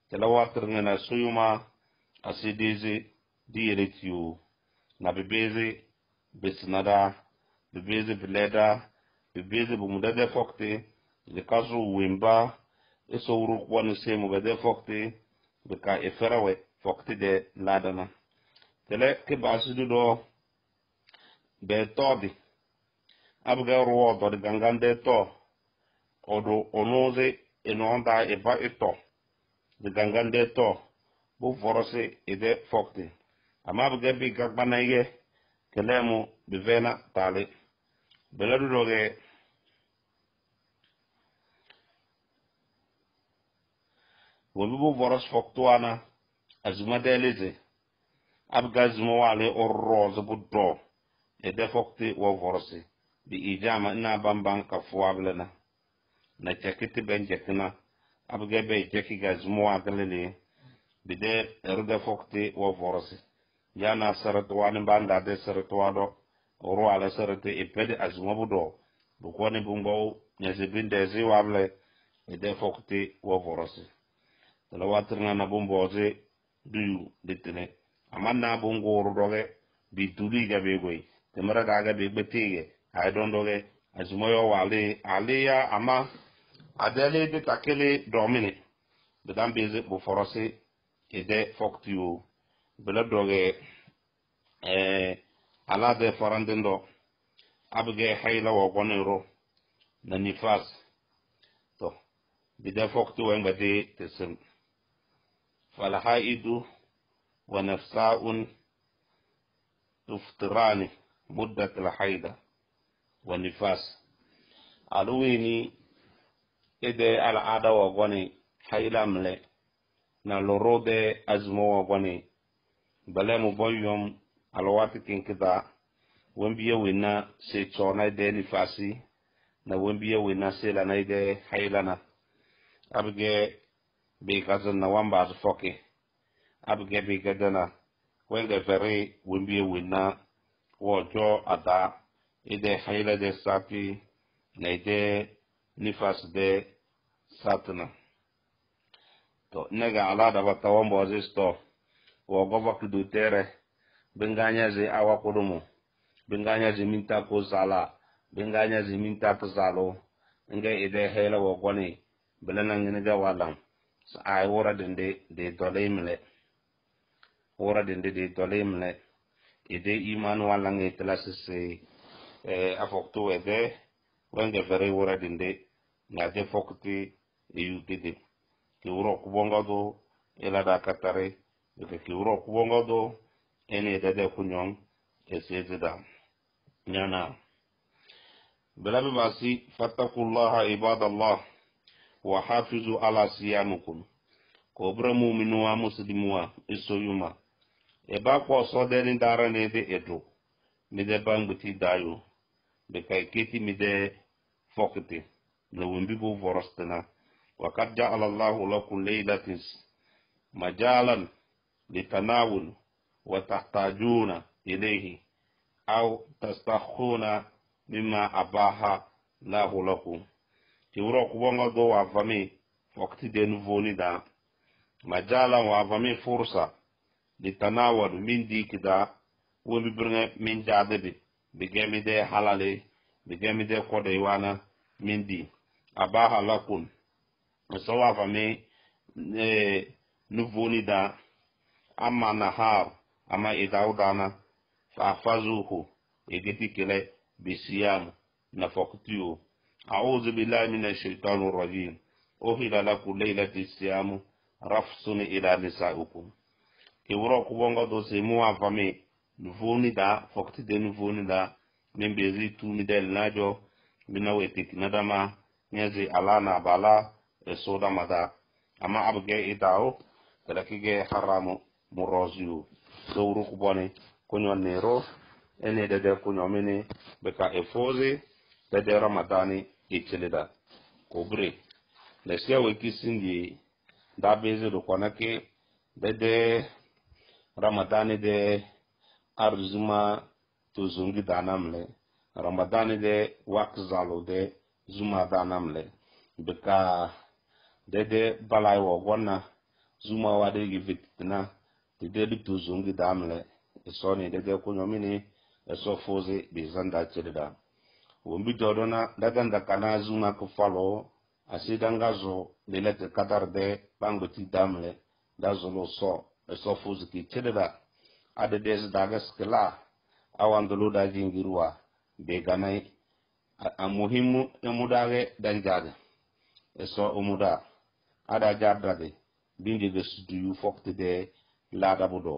tela watrngena suyuma asidizi diretiu na bebezi besnada bebezi bleda bebezi bumudade fokti de kasu wimba eso wuru kwanu semu bede fokti beka eferawe fokti de ladana tele ke basudu do be todi abga ruwa do de gangande to odo onoze enonda eba ito de gangande to bu forose ede fokti ama abga bi gagbana ye kelemu bivena tale beladu doge wobibu voros foktuana azuma deleze abga zuma wale orroz buddo ede fokti wo vorose bi ijama ina bamban kafuablena na chekiti benjekina abga be cheki gazuma waglele bide erga fokti wo vorose yana saratu wani banda de saratu wado oro ala saratu ipede azuma budo bukone bumbo nyazibinde zi wable ede fokti wo vorose la watrna na bomboze du ditene amanna bongo roge bi tuli gabe goy temara gaga be betege ay don doge azumoyo wale aliya ama adele de takele domine de dambeze bo forose ede foktio bela doge ala de forandendo abge hayla wo gonero na nifas to bide foktio ngade tesem فالحائد ونفساء تفطران مدة الحيض والنفاس ألويني إذا العادة وغني حيلا ملي نالورود أزمو وغني بلمو بيوم الوقت كنكذا ومبيا وينا سيتشونا دي نفاسي na wembiya wina sela na ide hailana abge be kazan na wamba az foke abge be gadana wenga vere wembiya wina wojo ada ide haila de sapi na ide nifas de satna to nega ala da batawambo azisto wo goba kudu tere benganya ze awa kudumu benganya ze minta ko sala binganya ziminta tazalo nga ide hela wo goni belana ngene walam sa ay wora dende de dolemle wora dende de dolemle ide iman wala nge tlasese afokto ede wanga vere wora dende na de fokti yutide ki woro kubonga do ela da katare de ki woro kubonga do ene de kunyon esezeda nyana بلابي باسي فاتقوا الله عباد الله وحافظوا على صيامكم كوبرا مؤمنوا مسلموا اسويما eba ko so de ni dara ne de edo mi de banguti dayo de kay kiti mi de fokti no wumbi bo vorostana wa qad ja'ala Allahu lakum laylatin majalan litanawul wa tahtajuna ilayhi aw tastakhuna mimma abaha lahu lakum ti wuro ko bonga do wa fami wakti de nouveau ni da majala wa fami fursa li tanawul min dikida wo bi brne min jade bi gemi de halale bi gemi de ko de wana min di abaha lakum so wa fami nouveau ni da amma nahar ama idaudana fa fazuhu egeti kele بصيام نفقتيو أعوذ بالله من الشيطان الرجيم أهل لكم ليلة الصيام رفث إلى نسائكم كي وراك بونغا دو سيمو فامي نفوني دا فقتي دي نفوني دا من بيزي تومي دل ناجو بنويتك ندما نيزي ألانا بالا السودا مدا أما أبغي إداو تلكي حرامو مروزيو دورو كبوني كنيو نيرو ene de kunyo mini beka efozi de ramadani itilida kobre le sia weki sindi da beze do konake de ramadani de arzuma to zungi danamle ramadani de wakzalo de zuma danamle beka de balai wo gonna zuma wade givitna de to zungi damle isoni de kunyo mini eso foze bizanda chedda wombi dodona daganda kana zuma ko falo asidanga zo lelete kadar de bangoti damle dazolo so eso foze ki chedda ade des dagas kala awandolo da jingirwa be ganai a muhimu emudage danjaga eso umuda ada jardade bindi de sudu fokte de lada budo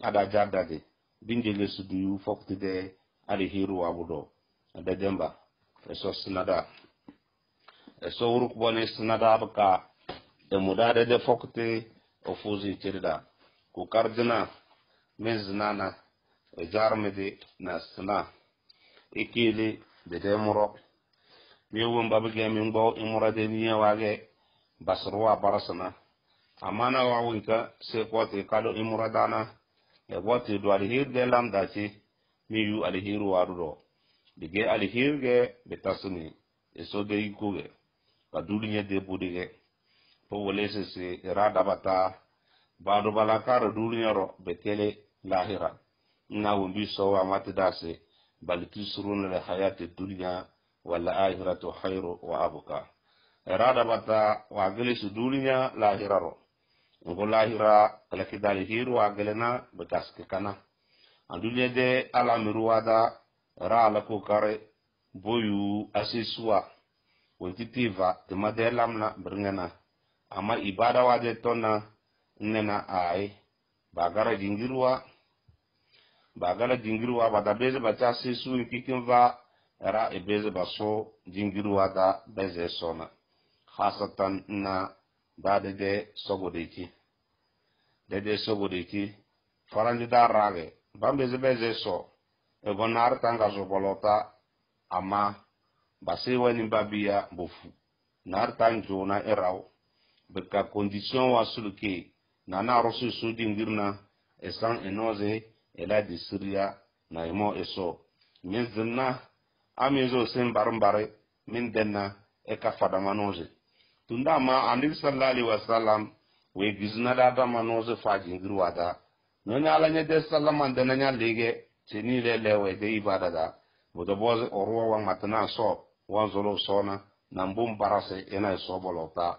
ada jardade binjele sudu fokti de ali hiru abudo da demba eso sinada eso uruk bone sinada baka de mudade de fokti o fuzi tirda ku kardina meznana e jarmedi na sna ikili de demuro mi wumba bege mi ngbo imurade niya wage basruwa barasana amana wawinka se kwati kado imuradana wati do alihir de lamda ci mi yu alihir warudo dige alihir ge betasuni eso de ikuge kadulinya de budige to wolese se irada bata badu balakar dulinya ro betele lahira na wumbi so wa matidase bal tusrun la hayati dunya wala ahiratu khairu wa abqa irada bata wa gelisu dulinya lahira ro ngolahira kala kidali hiru agelena betaske kana andulia de ala miruada ra ala ko kare boyu asiswa wontitiva de madelamna brngena ama ibada wade tona nena ai bagara jingirwa bada beze bacha sesu kikin va era ebeze baso jingirwa da beze sona khasatan na dade de sogodeki farandi da rage bambeze beze so e gonar tanga so bolota ama base wani babia bofu nar tan jona eraw beka condition wa suluke nana rosu su dingirna esan enoze ela di Syria na imo eso min zinna amizo sen barambare min denna e ka fada manoze tunda ma andi sallallahu alaihi wasallam we gizna da manoze faji ngirwada nonya alanya de sallaman de nanya lege tini lewe de ibada da bodo boze orwa wa matana so wan zolo sona nambum barase ena so bolota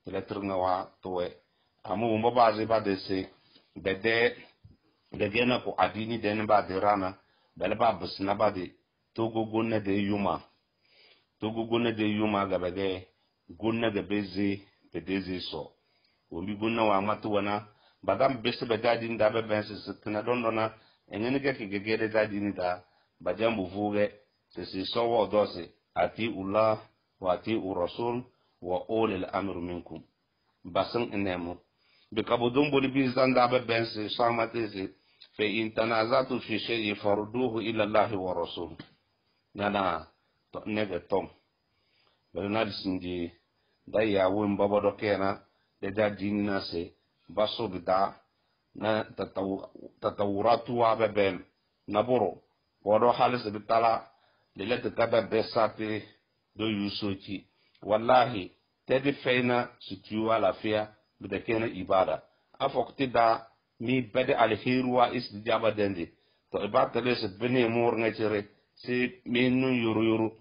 eletrina wa towe amu umbo baze ba de se bede de gena ko adini den ba de rana bele ba busna ba de togo gonne de yuma ga bede gonne ga beze bedeze so wombi gonne wa matu wana badam bese bedadi nda be bense sitina dondona engene ke gegede dadi ni da bajambu vuge se so wo dose ati ullah wa ati rasul wa ulil amr minkum basan enemo be kabudum boli bizan da be bense samatese fa in tanazatu fi shay'in farduhu ila allah wa rasul nana to nege tom bernard sinji da ya won babodo kena de da dinina se baso bida na tatawuratu wa bebel naboro bodo halis bitala de let kada besate do yusoki wallahi tedi feina situwa lafia bida kena ibada afokti da mi bede alhirwa istijaba dende to ibata les bene mur ngachere si minu yuru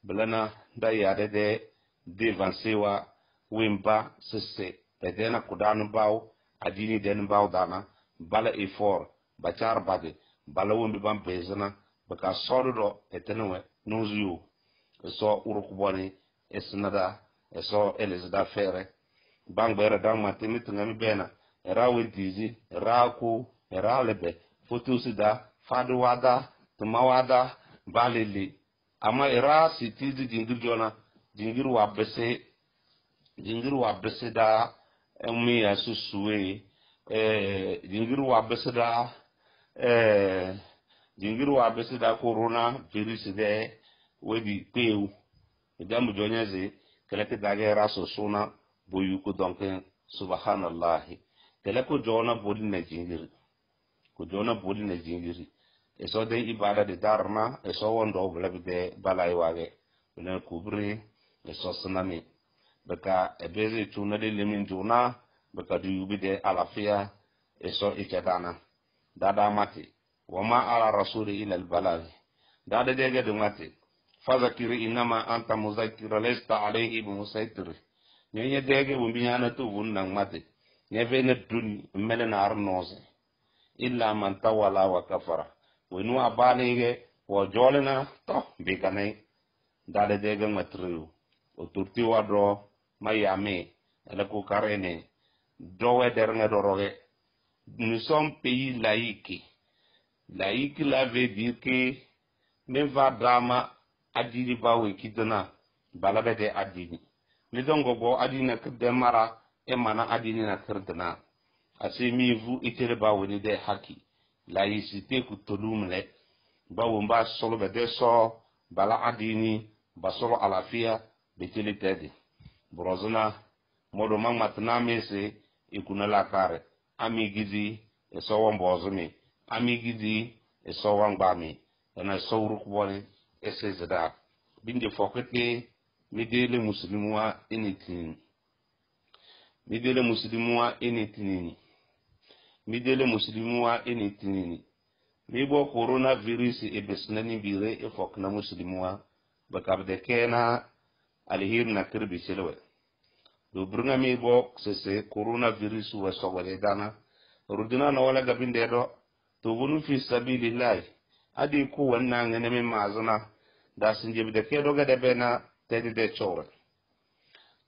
blana da yade de devansewa wimba sese pedena kudanu baw adini den baw dana bala effort bachar bade bala wumbi bam bezana baka sodo etenwe nozu so urukuboni esnada eso elizada fere bang bere dang matimi tungami bena era wentizi era ku era lebe fotusida fadu wada tumawada balili ama era sitizi jingir wa bese da emi ya susuwe jingir wa bese da corona virus de wedi peu jamu jonyeze keleke dage raso suna boyuko donc subhanallah keleko jona bodi na jingiri eso de ibada de darma eso wondo blabide balay wage ne kubri eso sunami baka ebeze tuna de lemin tuna baka du yubide alafia eso ikadana dada mati wama ala rasuli ila albalagh dada dege de mati fazakiri inama anta muzakkir lasta alayhi musaitir nyenye dege bumbiyana tu bunna mati nyevene dun melena arnoze illa man tawala wa kafara wenu abanige wo jolena to bikane dada dege matru o turti wadro mayame ele ko karene dowe dernier doroge. Nous sommes pays laïque la veut dire que même va drama adini bawe kidona balabede adini ni dongo go adina kdemara e mana adini na kirdana asemi vu itere bawe ni de haki laïcité ku tolumle bawo mba solo bede so bala adini basolo alafia betele tedi brozuna modo matna mese ikuna la kare amigidi eso wombozumi amigidi eso wangbami na sawru kubone ese zada binde fokete midele muslimwa enitin mibo coronavirus e besnani bire e fokna muslimwa bakabde kena alihir na kirbi selwe do brunga mibo sese coronavirus wa sogole dana rudina na wala gabinde do to gunu fi sabilillah adi ku wannan ngene me mazuna da sinje de ke doga de bena tedi de chore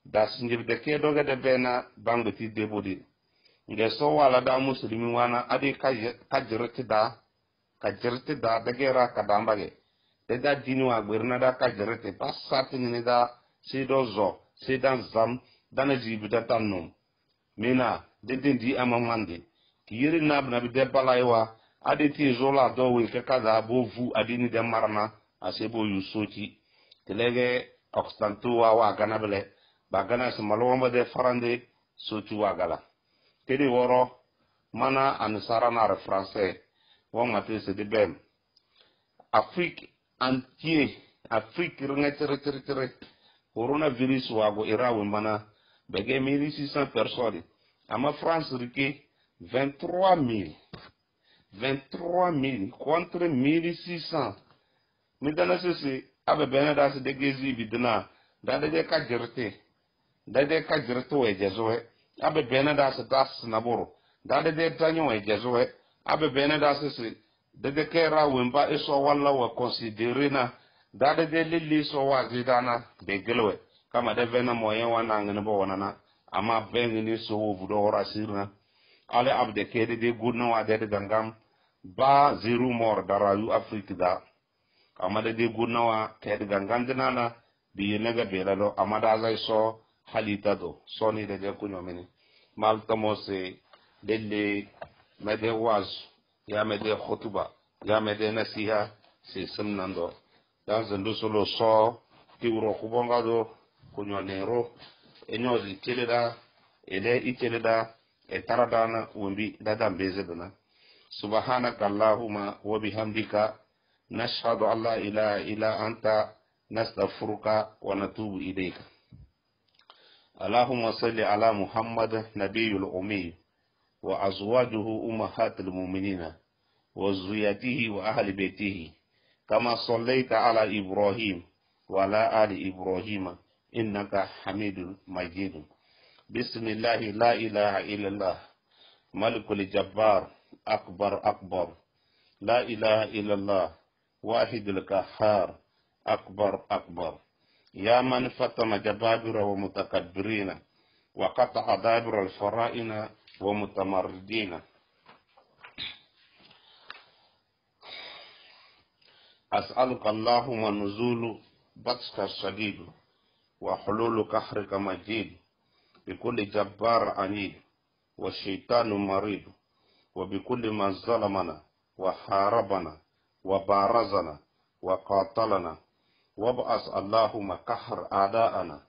da sinje de ke doga de bena bangati de bodi nge so wala da muslimi wana adi kajirti da dagera kadambage de da dini wa gberna da kajirti pasati ni da sido zo sidan zam dana jibi da tannum mina de di amamande kiyiri nabna bi de balaiwa adi ti zola do we ke kada bovu adi ni de marna asebo yusoti telege oxtantu wa gana bele bagana se malomba de farande sotu wa gala kedi woro mana ansara na français won mate se de bem Afrique entier Afrique tere coronavirus wago irawe mana bege 1600 personnes ama France rike 23 000 contre 1600 midana sese abe bena da se degezi bidna da de kajirte we jezoe abe bena da se tas naboro da de tanyo we jezoe abe bena da se de kera wemba eso wala wa considérer na da de lili so wa zidana de gelwe kama de vena moyen wana ngene bo wana ama bengi ni so wo budo ora sirna ale abde kede de gudna wa de gangam ba zero mor dara yu afrique da amada de gudna wa kede gangam dinana bi nega belado amada zai so halita do so ni de kunyo mini malta mose delle mede waz ya mede khutuba ya mede nasiha se semnando dan zendo solo so ti uro kubonga do kunyo nero enyozi teleda ele iteleda etaradana wumbi dada mbezedana subhanaka allahumma wa bihamdika nashhadu an la ilaha illa anta nastaghfiruka wa natubu ilayka اللهم صل على محمد نبي الأمي وأزواجه أمهات المؤمنين وذريته وأهل بيته كما صليت على إبراهيم وعلى آل إبراهيم إنك حميد مجيد بسم الله لا إله إلا الله ملك الجبار أكبر لا إله إلا الله واحد القهار أكبر يا من فتم جبابرة ومتكبرين وقطع دابر الفرائن ومتمردين أسألك اللهم نزول بطشك الشديد وحلول قهرك مجيد بكل جبار عنيد والشيطان مريد وبكل من ظلمنا وحاربنا وبارزنا وقاتلنا وابعث اللهم قهر أعداءنا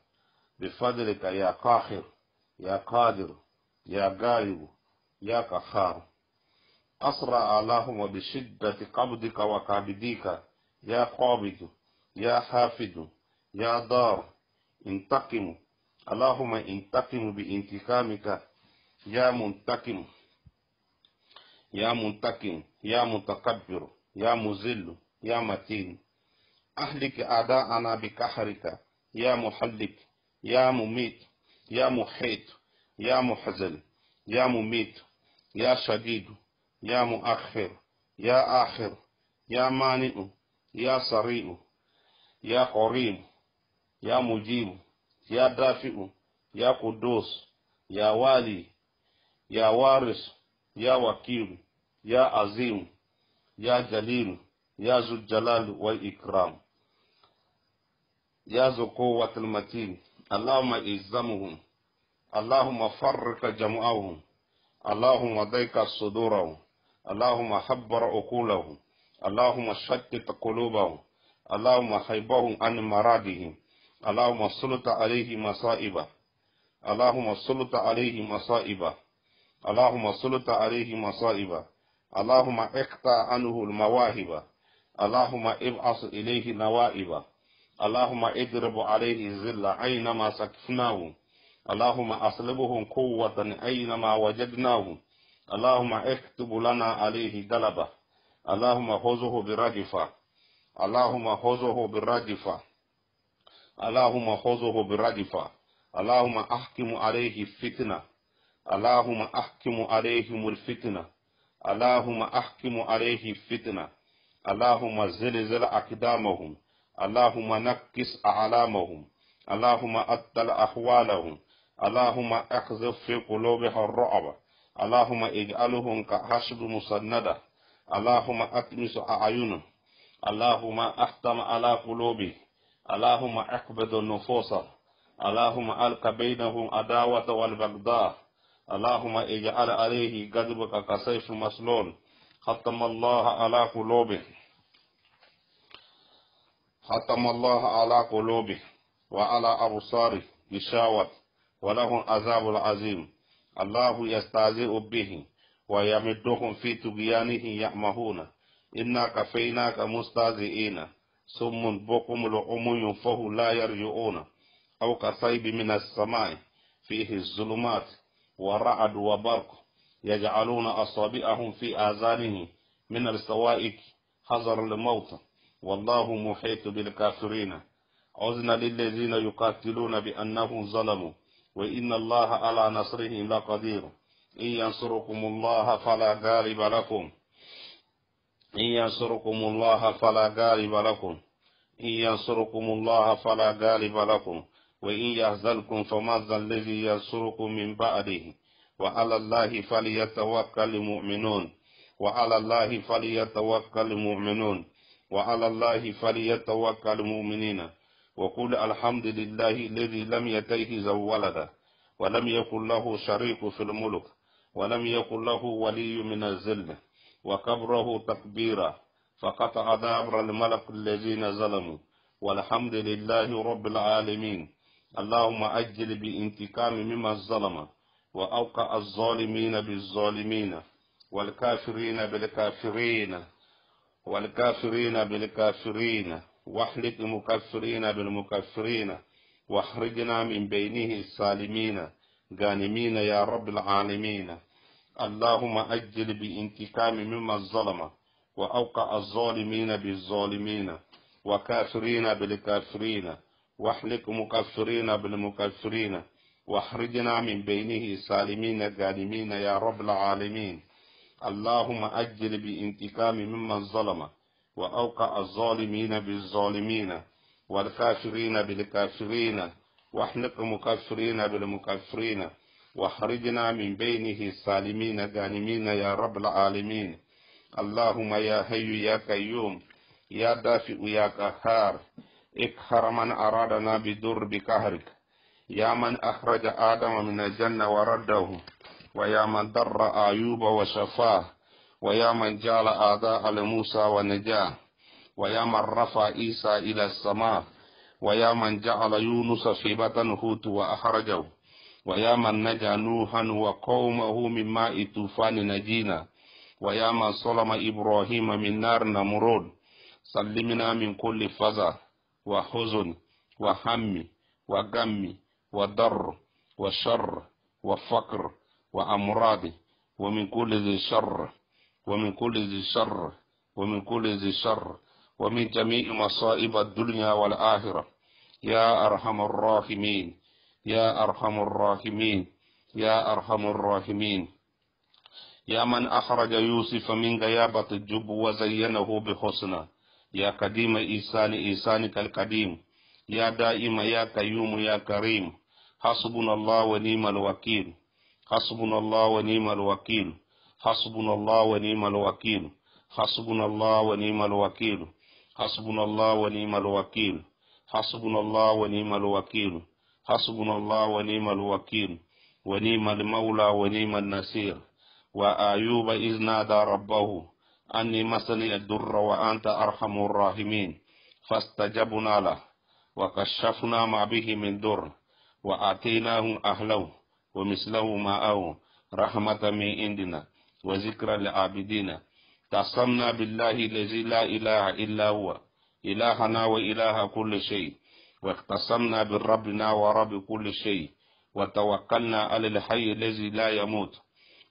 بفضلك يا قاهر يا قادر يا غالب يا قهار أسرع اللهم بشدة قبضك وكابديك يا قابض يا حافظ يا دار انتقم اللهم انتقم بانتقامك يا منتقم يا متكبر يا مذل يا متين أهلك أعداءنا بقهرك يا محلك يا مميت يا محيط يا محزن يا مميت يا شديد يا مؤخر يا آخر يا مانع يا سريع يا قريب يا مجيب يا دافع يا قدوس يا والي يا وارث يا وكيل يا عظيم يا جليل يا ذو الجلال والإكرام يا ذو القوة المتين اللهم إزمهم اللهم فرق جمعهم اللهم ضيق صدورهم اللهم حبر عقولهم اللهم شتت قلوبهم اللهم خيبهم عن مرادهم اللهم سلط عليه مصائبه اللهم سلط عليه مصائبه اللهم سلط عليه مصائبه اللهم اقطع عنه المواهب اللهم ابعث إليه نوائب اللهم اضرب عليه الذل أينما سكفناه اللهم أصلبهم قوة أينما وجدناه اللهم اكتب لنا عليه غلبة اللهم خذه برجفة اللهم خذه بالرجفة اللهم خذه بالرجفة اللهم أحكم عليه الفتنة اللهم أحكم عليهم الفتنة اللهم أحكم عليه الفتنة اللهم زلزل أقدامهم اللهم نكس أعلامهم اللهم أبطل أحوالهم اللهم اقذف في قلوبها الرعب اللهم اجعلهم كحشد مسندة، اللهم أطمس أعينه، اللهم أحتم على قلوبه، اللهم اقبض النفوس، اللهم ألق بينهم عداوة والبغضاء، اللهم اجعل عليه غضبك كسيف مسلول. ختم الله على قلوبه، ختم الله على قلوبه وعلى أبصاره غشاوة، ولهم عذاب العظيم. الله يستهزئ به ويمدهم في طغيانه يعمهون. إنا كفيناك مستهزئين، صم بكم العمي فهم لا يرجعون. أو كصيب من السماء فيه الظلمات ورعد وبرق، يجعلون أصابعهم في آذانهم من السوائك حذر الموت، والله محيط بالكافرين. عذنا للذين يقاتلون بأنهم ظلموا، وإن الله على نصرهم لقدير. إن ينصركم الله فلا غالب لكم، إن ينصركم الله فلا غالب لكم، إن ينصركم الله فلا غالب لكم، وإن يهزلكم فمن ذا الذي ينصركم من بعده. وعلى الله فليتوكل المؤمنون، وعلى الله فليتوكل المؤمنون، وعلى الله فليتوكل المؤمنين. وقل الحمد لله الذي لم يتخذ ولدا ولم يكن له شريك في الملك ولم يكن له ولي من الذل وكبره تكبيرا، فقطع دابر الملك الذين ظلموا، والحمد لله رب العالمين. اللهم أجل بانتقام ممن ظلم، وأوقع الظالمين بالظالمين، والكافرين بالكافرين، والكافرين بالكافرين، واحلق المكفرين بالمكفرين، واخرجنا من بينه سالمين غانمين يا رب العالمين. اللهم أجل بانتقام ممن ظلم، وأوقع الظالمين بالظالمين، وكافرين بالكافرين، واحلق مكفرين بالمكفرين، واخرجنا من بينه سالمين غانمين يا رب العالمين. اللهم أجل بانتقام ممن ظلم، وأوقع الظالمين بالظالمين، والكافرين بالكافرين، واحلق مكفرين بالمكفرين، واخرجنا من بينه سالمين غانمين يا رب العالمين. اللهم يا حي يا قيوم يا دافع يا قهار، اقهر من أرادنا بدر بقهرك، يا من أخرج آدم من الجنة ورده، ويا من در أيوب وشفاه، ويا من جعل أعداء لموسى ونجاه، ويا من رفع عيسى إلى السماء، ويا من جعل يونس في بطن حوت وأخرجه، ويا من نجى نوحا وقومه من ماء طوفان نجينا، ويا من صلم إبراهيم من نار نمرود. سلمنا من كل فزع وحزن وهم وغم وضر وشر وفقر وأمراض، ومن كل ذي شر، ومن كل ذي شر، ومن كل ذي شر، ومن جميع مصائب الدنيا والآخرة، يا أرحم الراحمين، يا أرحم الراحمين، يا أرحم الراحمين. يا من أخرج يوسف من غيابة الجب وزينه بحسنى، يا قديم إيسانك القديم، يا دائم يا قيوم يا كريم. حسبنا الله ونعم الوكيل، حسبنا الله ونعم الوكيل، حسبنا الله ونعم الوكيل، حسبنا الله ونعم الوكيل، حسبنا الله ونعم الوكيل، حسبنا الله ونعم الوكيل، حسبنا الله ونعم الوكيل، ونعم المولى ونعم النصير. وأيوب إذ نادى ربه أني مسني الضر وأنت أرحم الراحمين، فاستجبنا له وكشفنا ما به من ضر، وآتيناه أهله ومثله معه رحمة من عندنا وذكرى للعابدين. قسمنا بالله الذي لا إله إلا هو إلهنا وإله كل شيء، واقتسمنا بربنا ورب كل شيء، وتوكلنا على الحي الذي لا يموت،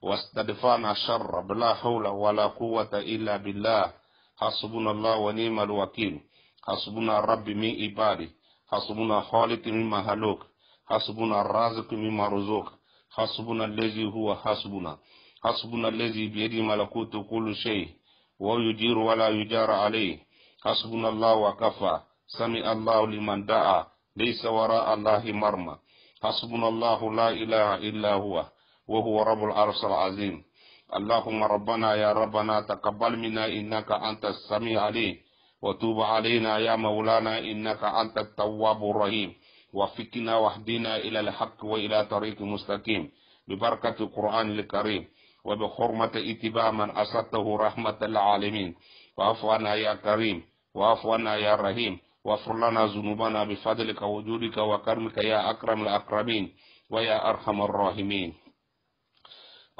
واستدفعنا الشر بلا حول ولا قوة إلا بالله. حسبنا الله ونعم الوكيل، حسبنا رب من عباده، حسبنا خالق من مخلوق، حسبنا الرازق من مرزوق، حسبنا الذي هو حسبنا، حسبنا الذي بيده ملكوت كل شيء ويجير ولا يجار عليه. حسبنا الله وكفى، سمع الله لمن دعا، ليس وراء الله مرمى. حسبنا الله لا إله إلا هو، وهو رب العرش العظيم. اللهم ربنا يا ربنا تقبل منا إنك أنت السميع العليم، وتوب علينا يا مولانا إنك أنت التواب الرحيم، وفقنا واهدنا إلى الحق وإلى طريق مستقيم ببركة القرآن الكريم وبحرمة اتباع من أسدته رحمة العالمين. واعف عنا يا كريم، واعف عنا يا رحيم، واغفر لنا ذنوبنا بفضلك وجودك وكرمك يا أكرم الأكرمين ويا أرحم الراحمين.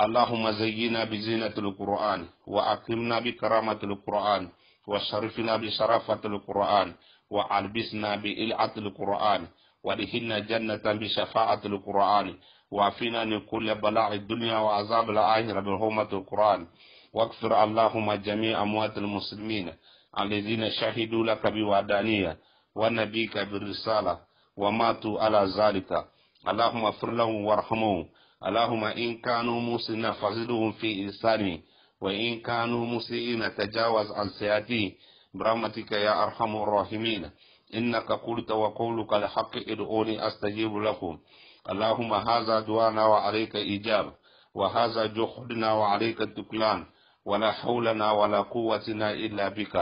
اللهم زينا بزينة القرآن، وأكرمنا بكرامة القرآن، وشرفنا بشرافة القرآن، وألبسنا بإلعة القرآن، ودخلنا جنة بشفاعة القرآن، وعافنا من كل بلاء الدنيا وعذاب الآخرة بحرمة القرآن. واغفر اللهم جميع أموات المسلمين الذين شهدوا لك بوحدانية ونبيك بالرسالة وماتوا على ذلك. اللهم اغفر لهم وارحمهم. اللهم إن كانوا مسلمين فزدهم في إحسانهم، وإن كانوا مسيئين تجاوز عن سيئاتهم برحمتك يا أرحم الراحمين. إنك قلت وقولك الحق ادعوني أستجيب لكم. اللهم هذا دعانا وعليك إجابة، وهذا جهدنا وعليك التكلان، ولا حولنا ولا قوتنا إلا بك.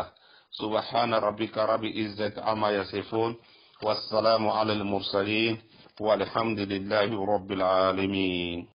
سبحان ربك رب العزة عما يصفون، والسلام على المرسلين، والحمد لله رب العالمين.